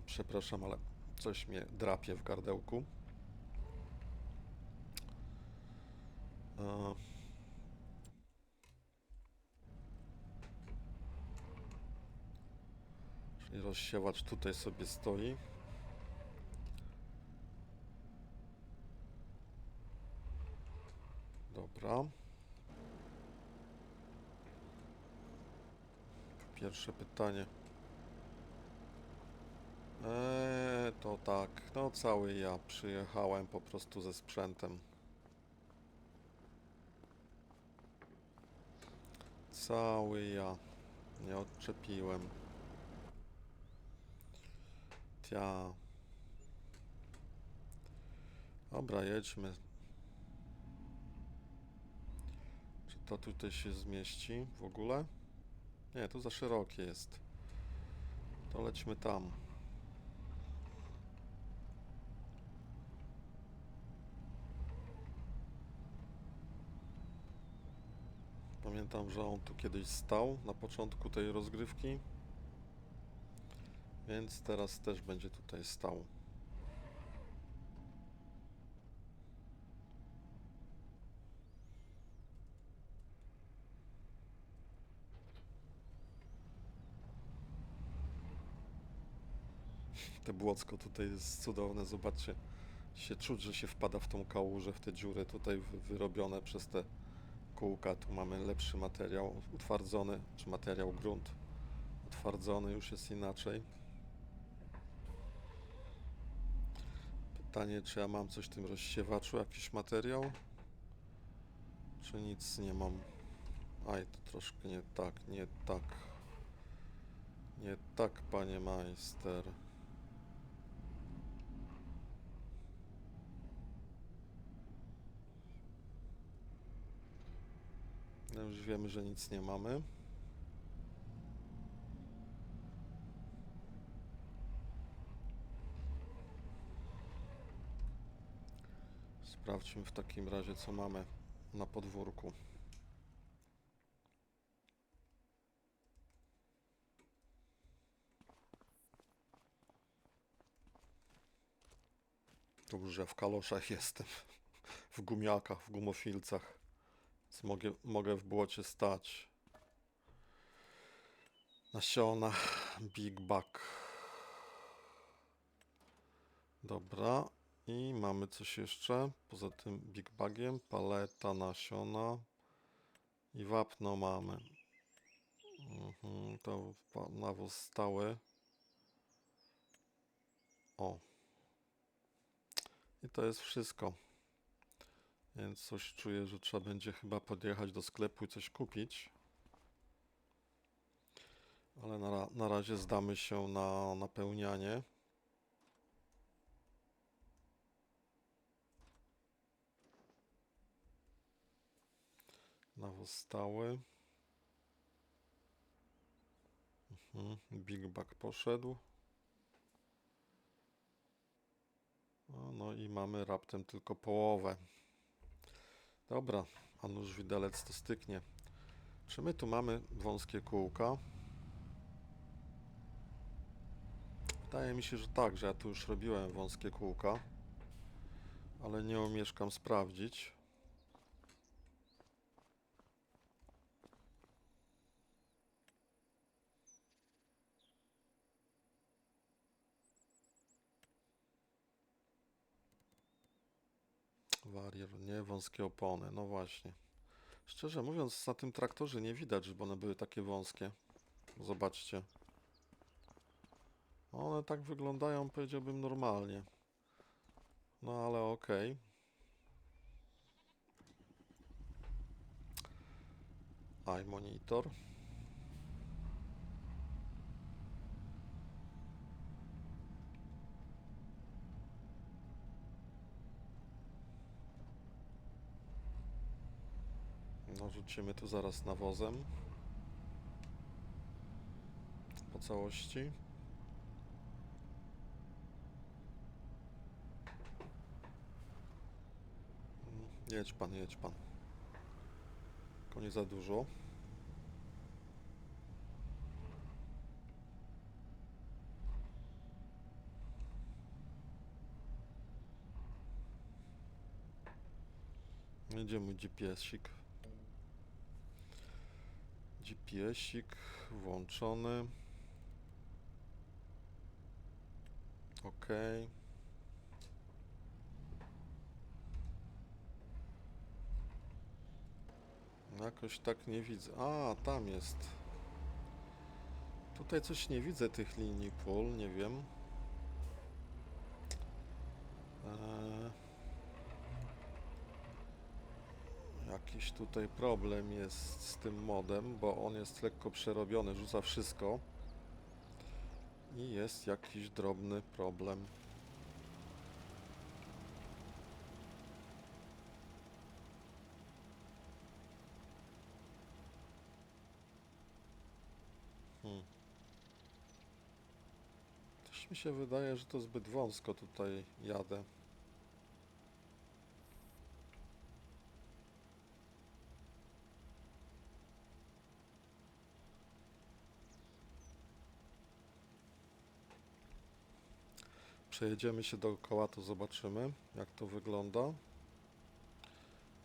Przepraszam, ale coś mnie drapie w gardełku. Czyli rozsiewacz tutaj sobie stoi. Dobra. Pierwsze pytanie. To tak, no cały ja przyjechałem po prostu ze sprzętem. Cały ja. Nie odczepiłem. Tia. Dobra, jedźmy. Czy to tutaj się zmieści w ogóle? Nie, to za szerokie jest. To lećmy tam. Pamiętam, że on tu kiedyś stał na początku tej rozgrywki. Więc teraz też będzie tutaj stał. Te błocko tutaj jest cudowne, zobaczcie. Się czuć, że się wpada w tą kałużę, w te dziury tutaj wyrobione przez te kółka. Tu mamy lepszy materiał utwardzony, czy materiał grunt utwardzony już jest inaczej. Pytanie, czy ja mam coś w tym rozsiewaczu, jakiś materiał? Czy nic nie mam? Aj, to troszkę nie tak, nie tak. Nie tak, panie majster. No już wiemy, że nic nie mamy. Sprawdźmy w takim razie, co mamy na podwórku. Dobrze, że w kaloszach jestem. W gumiakach, w gumofilcach. Więc mogę w błocie stać. Nasiona Big Bag. Dobra. I mamy coś jeszcze. Poza tym Big Bagiem. Paleta nasiona. I wapno mamy. To nawóz stały. O. I to jest wszystko. Więc coś czuję, że trzeba będzie chyba podjechać do sklepu i coś kupić. Ale na razie zdamy się na napełnianie. Nawóz stały. Big Bag poszedł. No i mamy raptem tylko połowę. Dobra, a nóż widelec to styknie. Czy my tu mamy wąskie kółka? Wydaje mi się, że tak, że ja tu już robiłem wąskie kółka. Ale nie omieszkam sprawdzić. Warier, nie, wąskie opony, no właśnie. Szczerze mówiąc, na tym traktorze nie widać, żeby one były takie wąskie. Zobaczcie. One tak wyglądają, powiedziałbym, normalnie. No ale okej. iMonitor. No rzucimy tu zaraz nawozem. Po całości. Jedź pan, jedź pan. Tylko nie za dużo. Gdzie mój GPS-ik? GPS-ik włączony. OK. Jakoś tak nie widzę. A, tam jest. Tutaj coś nie widzę tych linii pól, nie wiem. Jakiś tutaj problem jest z tym modem, bo on jest lekko przerobiony, rzuca wszystko. I jest jakiś drobny problem. Też mi się wydaje, że to zbyt wąsko tutaj jadę. Przejedziemy się dookoła, to zobaczymy, jak to wygląda.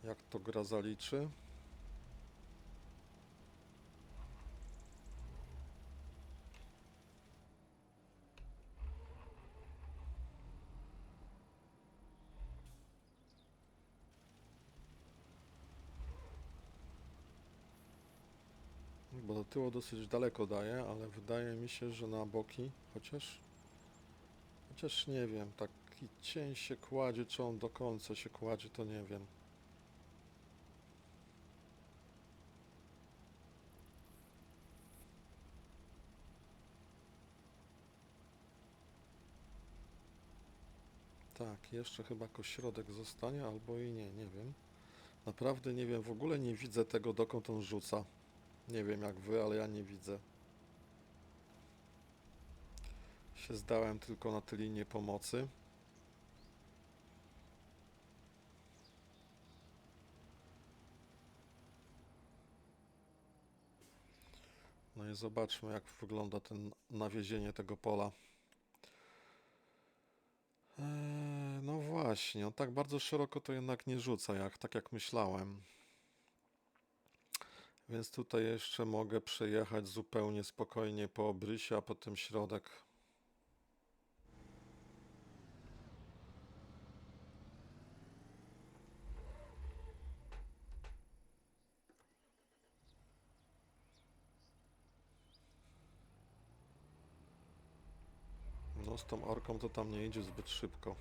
Jak to gra zaliczy. Bo do tyłu dosyć daleko daje, ale wydaje mi się, że na boki, chociaż nie wiem, taki cień się kładzie, czy on do końca się kładzie, to nie wiem. Tak, jeszcze chyba jako środek zostanie, albo i nie, nie wiem. Naprawdę nie wiem, w ogóle nie widzę tego, dokąd on rzuca. Nie wiem jak wy, ale ja nie widzę. Się zdałem tylko na tę linię pomocy. No i zobaczmy, jak wygląda nawiezienie tego pola. No właśnie, on tak bardzo szeroko to jednak nie rzuca, tak jak myślałem. Więc tutaj jeszcze mogę przejechać zupełnie spokojnie po obrysie, a potem środek. No z tą orką to tam nie idzie zbyt szybko.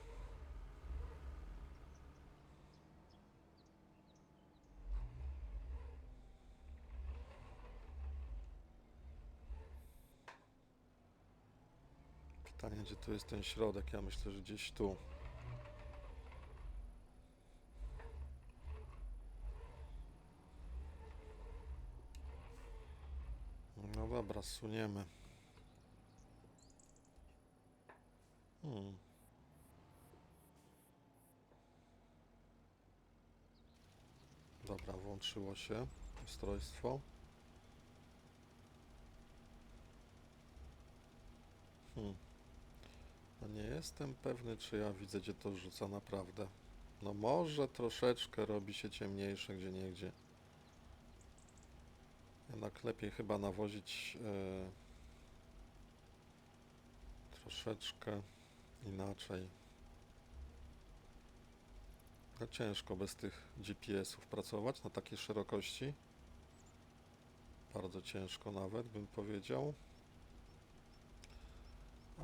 Pytanie, gdzie tu jest ten środek? Ja myślę, że gdzieś tu. No dobra, suniemy. Dobra, włączyło się ustrojstwo. No nie jestem pewny, czy ja widzę, gdzie to rzuca naprawdę. No może troszeczkę robi się ciemniejsze gdzieniegdzie. Jednak lepiej chyba nawozić troszeczkę inaczej. No ciężko bez tych GPS-ów pracować na takiej szerokości. Bardzo ciężko nawet, bym powiedział.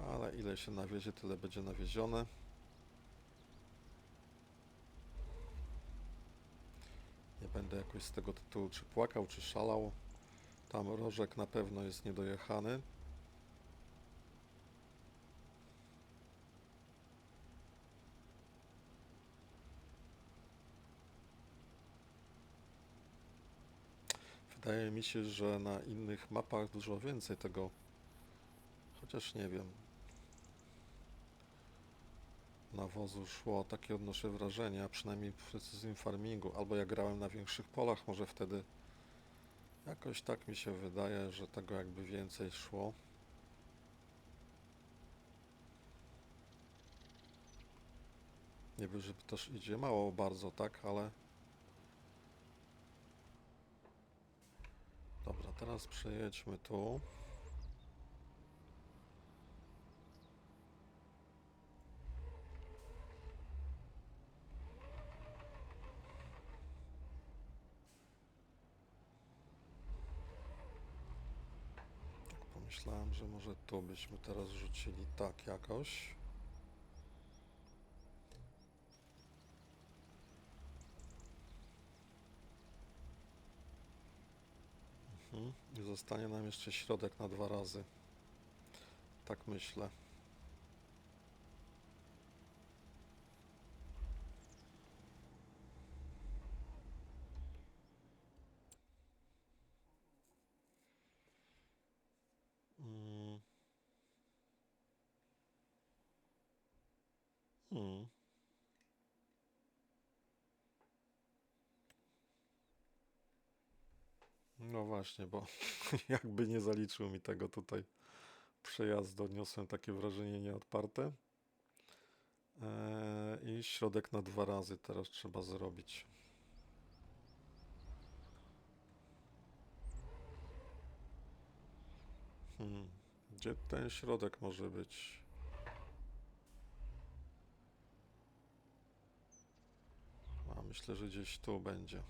Ale ile się nawiezie, tyle będzie nawiezione. Nie będę jakoś z tego tytułu czy płakał, czy szalał. Tam rożek na pewno jest niedojechany. Wydaje mi się, że na innych mapach dużo więcej tego, chociaż nie wiem, nawozu szło, takie odnoszę wrażenie, a przynajmniej w precyzyjnym farmingu, albo jak grałem na większych polach, może wtedy jakoś tak mi się wydaje, że tego jakby więcej szło. Nie wiem, że też idzie mało bardzo, tak, ale... Dobra, teraz przejedźmy tu. Tak pomyślałem, że może tu byśmy teraz rzucili tak jakoś. I zostanie nam jeszcze środek na 2 razy. Tak myślę. Mm. Hmm. No właśnie, bo jakby nie zaliczył mi tego tutaj przejazdu, odniosłem takie wrażenie nieodparte. I środek na 2 razy teraz trzeba zrobić. Gdzie ten środek może być? A myślę, że gdzieś tu będzie.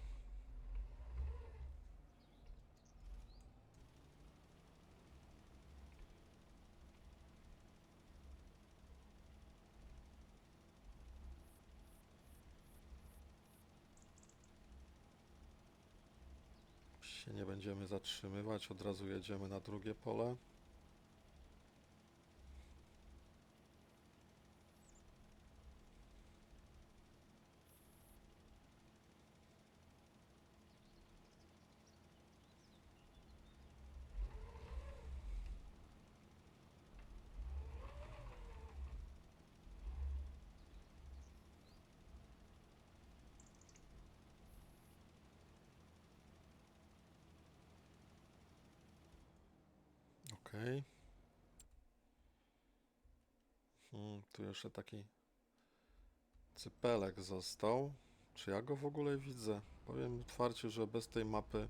Się nie będziemy zatrzymywać, od razu jedziemy na drugie pole. Ok. Tu jeszcze taki cypelek został. Czy ja go w ogóle widzę? Powiem otwarcie, że bez tej mapy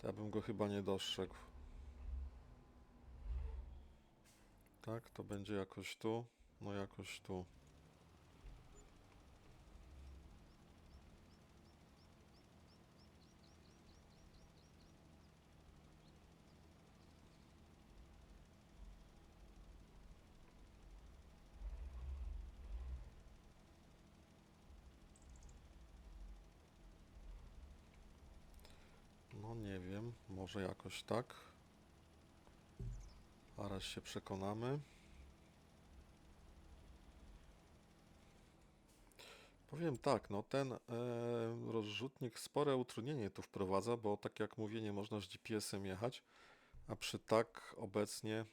To ja bym go chyba nie dostrzegł. Tak, to będzie jakoś tu. No jakoś tu. No nie wiem, może jakoś tak. Zaraz się przekonamy. Powiem tak, no ten rozrzutnik spore utrudnienie tu wprowadza, bo tak jak mówię, nie można z GPS-em jechać, a przy tak obecnie,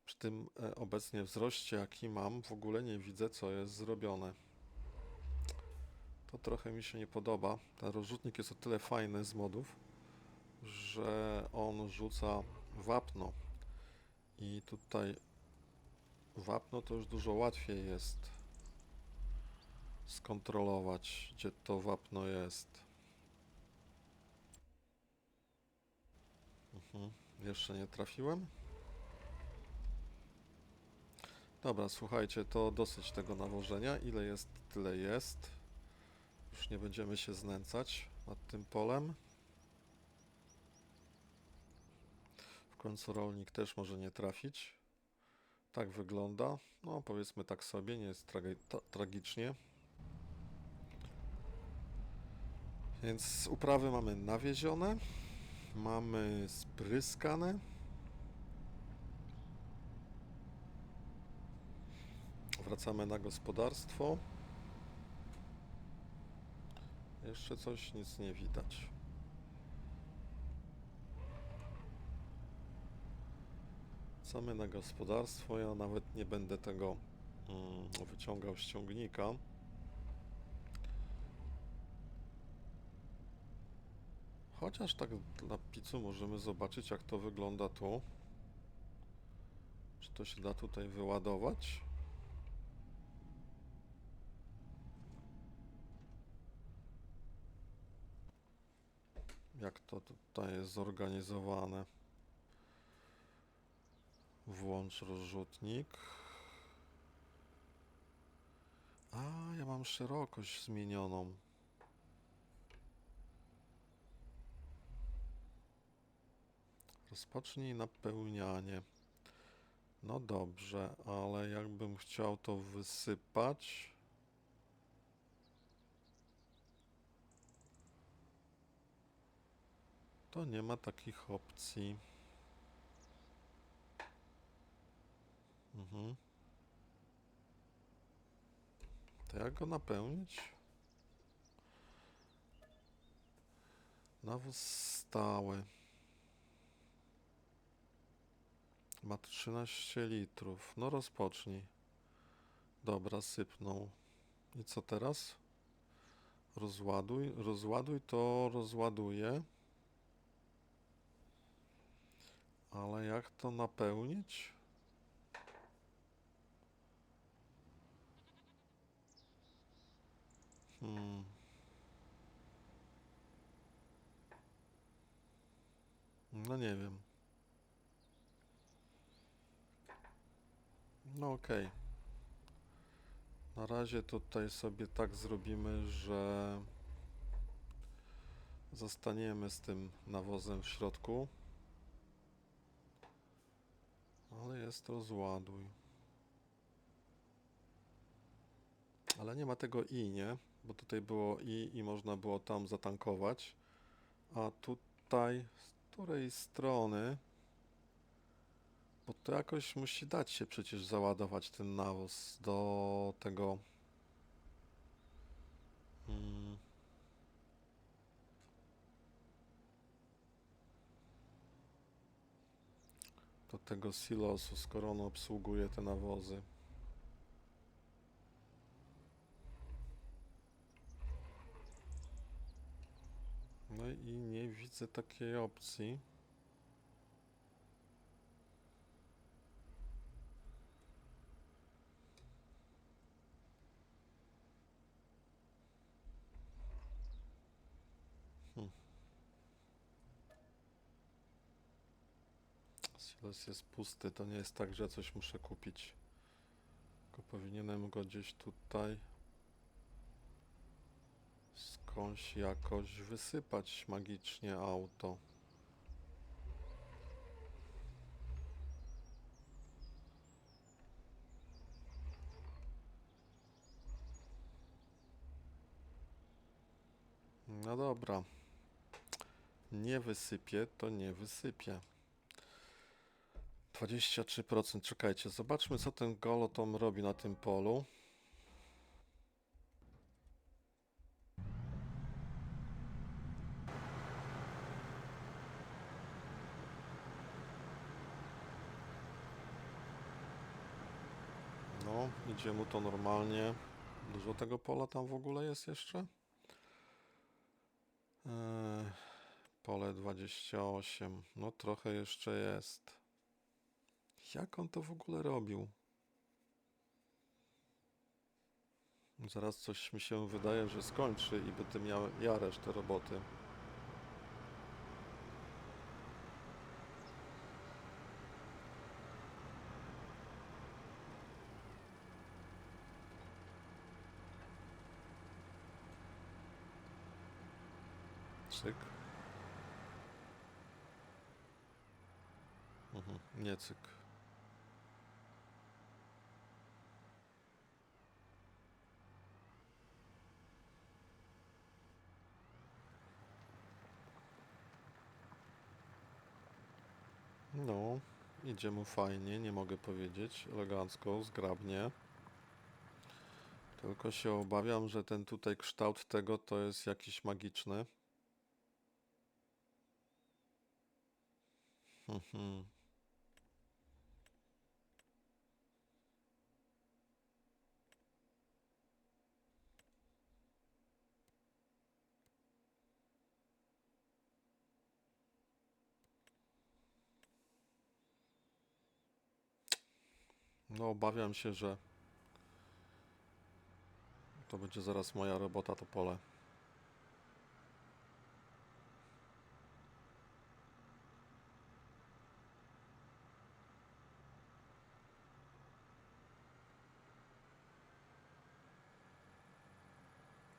przy tym obecnie wzroście jaki mam, w ogóle nie widzę co jest zrobione. To trochę mi się nie podoba. Ten rozrzutnik jest o tyle fajny z modów, że on rzuca wapno i tutaj wapno to już dużo łatwiej jest skontrolować, gdzie to wapno jest. Jeszcze nie trafiłem. Dobra, słuchajcie, to dosyć tego nawożenia. Ile jest, tyle jest. Już nie będziemy się znęcać nad tym polem. W końcu rolnik też może nie trafić. Tak wygląda. No, powiedzmy tak sobie, nie jest tragicznie. Więc uprawy mamy nawiezione. Mamy spryskane. Wracamy na gospodarstwo. Jeszcze coś, nic nie widać. Wracamy na gospodarstwo. Ja nawet nie będę tego wyciągał z ciągnika. Chociaż tak dla picu możemy zobaczyć, jak to wygląda tu. Czy to się da tutaj wyładować? Jak to tutaj jest zorganizowane? Włącz rozrzutnik. A, ja mam szerokość zmienioną. Rozpocznij napełnianie. No dobrze, ale jakbym chciał to wysypać... To nie ma takich opcji. To jak go napełnić? Nawóz stały. Ma 13 litrów. No rozpocznij. Dobra, sypnął. I co teraz? Rozładuj. Rozładuj to rozładuje. Ale jak to napełnić? No nie wiem. No okej. Na razie tutaj sobie tak zrobimy, że zostaniemy z tym nawozem w środku. Ale jest rozładuj. Ale nie ma tego i, nie? Bo tutaj było i można było tam zatankować. A tutaj z której strony? Bo to jakoś musi dać się przecież załadować ten nawóz do tego... do tego silosu, skoro on obsługuje te nawozy. No i nie widzę takiej opcji. Teraz jest pusty, to nie jest tak, że ja coś muszę kupić. Tylko powinienem go gdzieś tutaj skądś jakoś wysypać magicznie auto. No dobra. Nie wysypię, to nie wysypię. 23%. Czekajcie, zobaczmy co ten golotom robi na tym polu. No, idzie mu to normalnie. Dużo tego pola tam w ogóle jest jeszcze? Pole 28. No trochę jeszcze jest. Jak on to w ogóle robił? Zaraz coś mi się wydaje, że skończy i będę miał ja resztę roboty. Cyk. Nie cyk. No, idzie mu fajnie, nie mogę powiedzieć. Elegancko, zgrabnie. Tylko się obawiam, że ten tutaj kształt tego to jest jakiś magiczny. Mhm. No, obawiam się, że to będzie zaraz moja robota, to pole.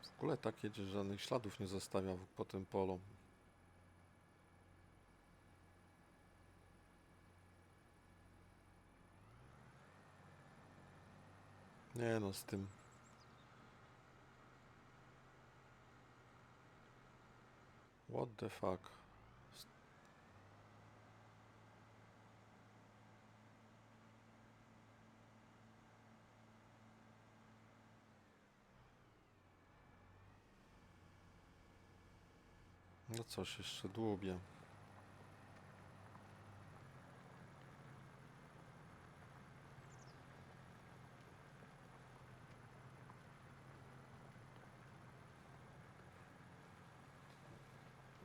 W ogóle tak jedzie, że żadnych śladów nie zostawia po tym polu. Nie no, z tym. What the fuck? No coś jeszcze dłubię.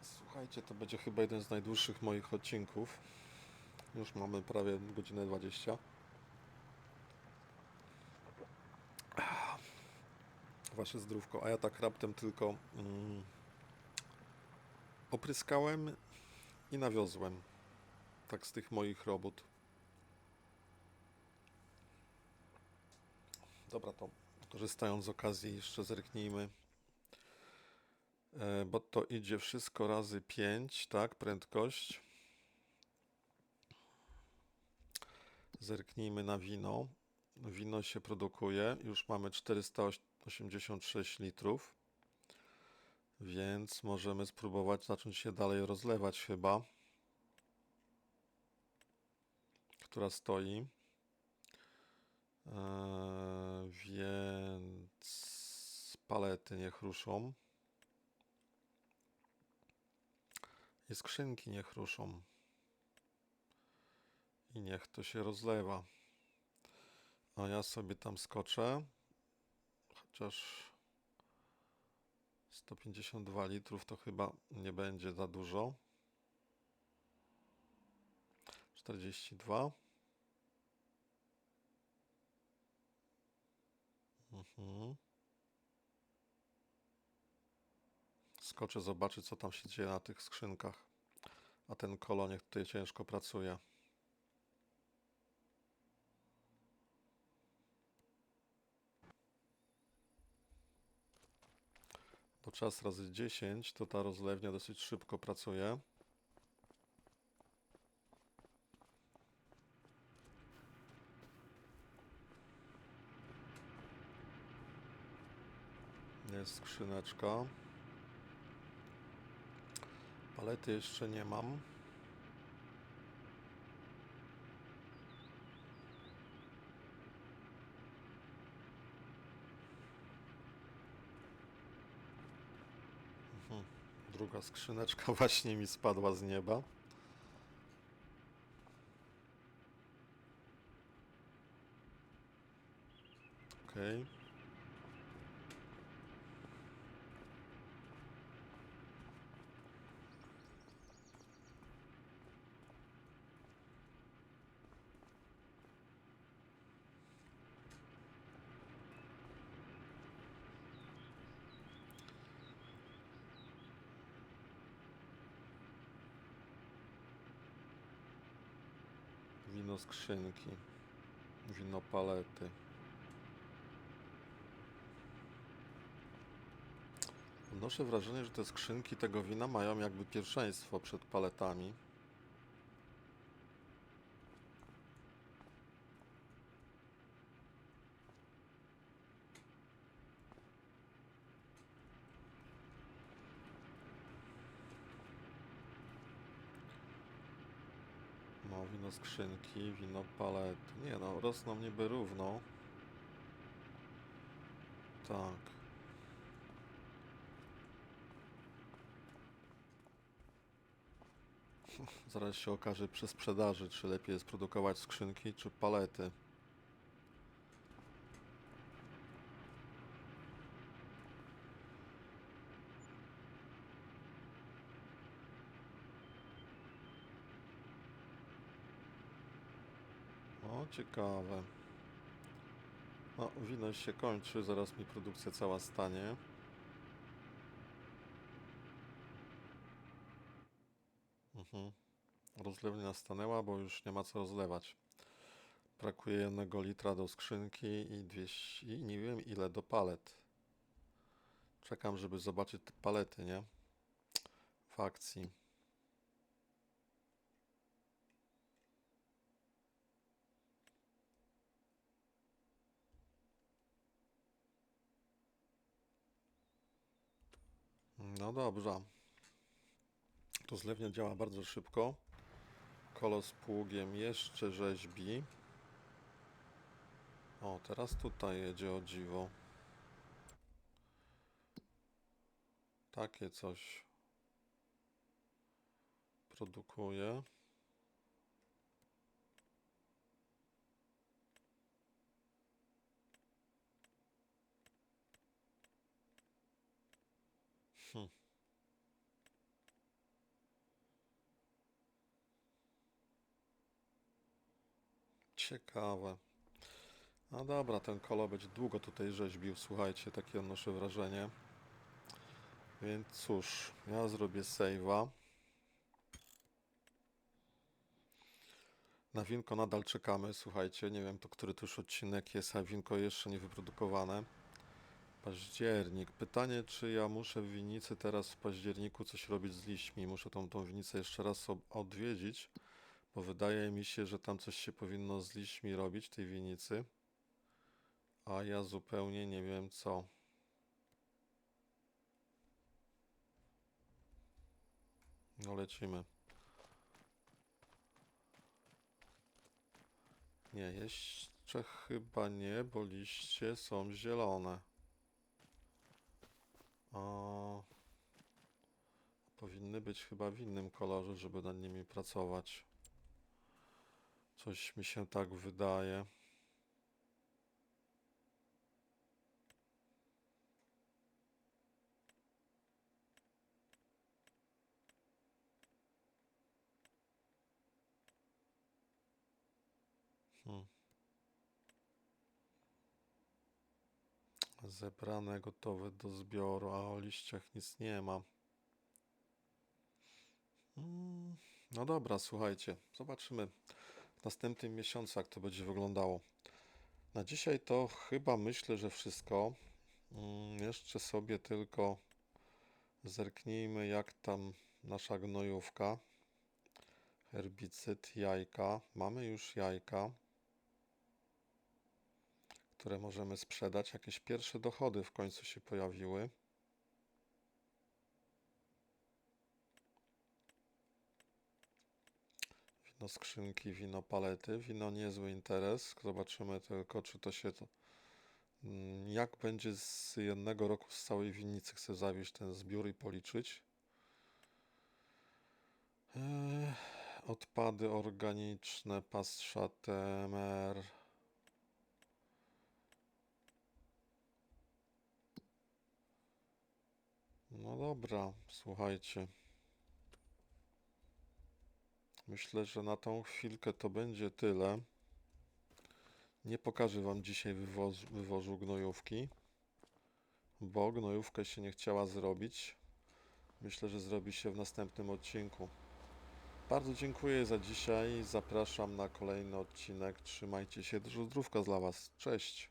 Słuchajcie, to będzie chyba jeden z najdłuższych moich odcinków. Już mamy prawie godzinę 20. Wasze zdrówko. A ja tak raptem tylko opryskałem i nawiozłem. Tak z tych moich robót. Dobra, to korzystając z okazji jeszcze zerknijmy, bo to idzie wszystko razy 5, tak, prędkość. Zerknijmy na wino. Wino się produkuje, już mamy 486 litrów, więc możemy spróbować zacząć się dalej rozlewać chyba, która stoi. Więc palety niech ruszą i skrzynki niech ruszą i niech to się rozlewa. A ja sobie tam skoczę, chociaż 152 litrów to chyba nie będzie za dużo. 42. Skoczę zobaczyć, co tam się dzieje na tych skrzynkach. A ten kolo niech tutaj ciężko pracuje. czas razy 10, to ta rozlewnia dosyć szybko pracuje. Jest skrzyneczka. Palety jeszcze nie mam. Druga skrzyneczka właśnie mi spadła z nieba. Okej. Wino skrzynki. Wino palety. Odnoszę wrażenie, że te skrzynki tego wina mają jakby pierwszeństwo przed paletami. No, wino skrzynki, wino palety. Nie no, rosną niby równo. Tak. Zaraz się okaże przy sprzedaży, czy lepiej jest produkować skrzynki, czy palety. O, ciekawe. No, wino się kończy, zaraz mi produkcja cała stanie. Rozlewnia stanęła, bo już nie ma co rozlewać. Brakuje 1 litra do skrzynki i 200, i nie wiem ile do palet. Czekam, żeby zobaczyć te palety, nie? W akcji. No dobrze. Rozlewnia działa bardzo szybko. Kolos pługiem jeszcze rzeźbi. O, teraz tutaj jedzie o dziwo. Takie coś produkuje. Ciekawe. No dobra, ten kolo będzie długo tutaj rzeźbił, słuchajcie, takie odnoszę wrażenie. Więc cóż, ja zrobię save'a. Na winko nadal czekamy, słuchajcie, nie wiem to który to już odcinek jest, a winko jeszcze nie wyprodukowane. Październik. Pytanie, czy ja muszę w winnicy teraz w październiku coś robić z liśćmi. Muszę tą winnicę jeszcze raz odwiedzić, bo wydaje mi się, że tam coś się powinno z liśćmi robić, tej winnicy. A ja zupełnie nie wiem co. No lecimy. Nie, jeszcze chyba nie, bo liście są zielone. O, powinny być chyba w innym kolorze, żeby nad nimi pracować. Coś mi się tak wydaje. Zebrane, gotowe do zbioru, a o liściach nic nie ma. No dobra, słuchajcie, zobaczymy w następnym miesiącu, jak to będzie wyglądało. Na dzisiaj to chyba myślę, że wszystko. Jeszcze sobie tylko Zerknijmy, jak tam nasza gnojówka. Herbicyd, jajka. Mamy już jajka, które możemy sprzedać. Jakieś pierwsze dochody w końcu się pojawiły. Wino skrzynki, wino palety. Wino niezły interes. Zobaczymy tylko, czy to się... Jak będzie z jednego roku z całej winnicy. Chcę zawieźć ten zbiór i policzyć. Odpady organiczne, pastrza TMR. No dobra, słuchajcie. Myślę, że na tą chwilkę to będzie tyle. Nie pokażę Wam dzisiaj wywozu gnojówki, bo gnojówkę się nie chciała zrobić. Myślę, że zrobi się w następnym odcinku. Bardzo dziękuję za dzisiaj. Zapraszam na kolejny odcinek. Trzymajcie się. Dużo zdrówka dla Was. Cześć.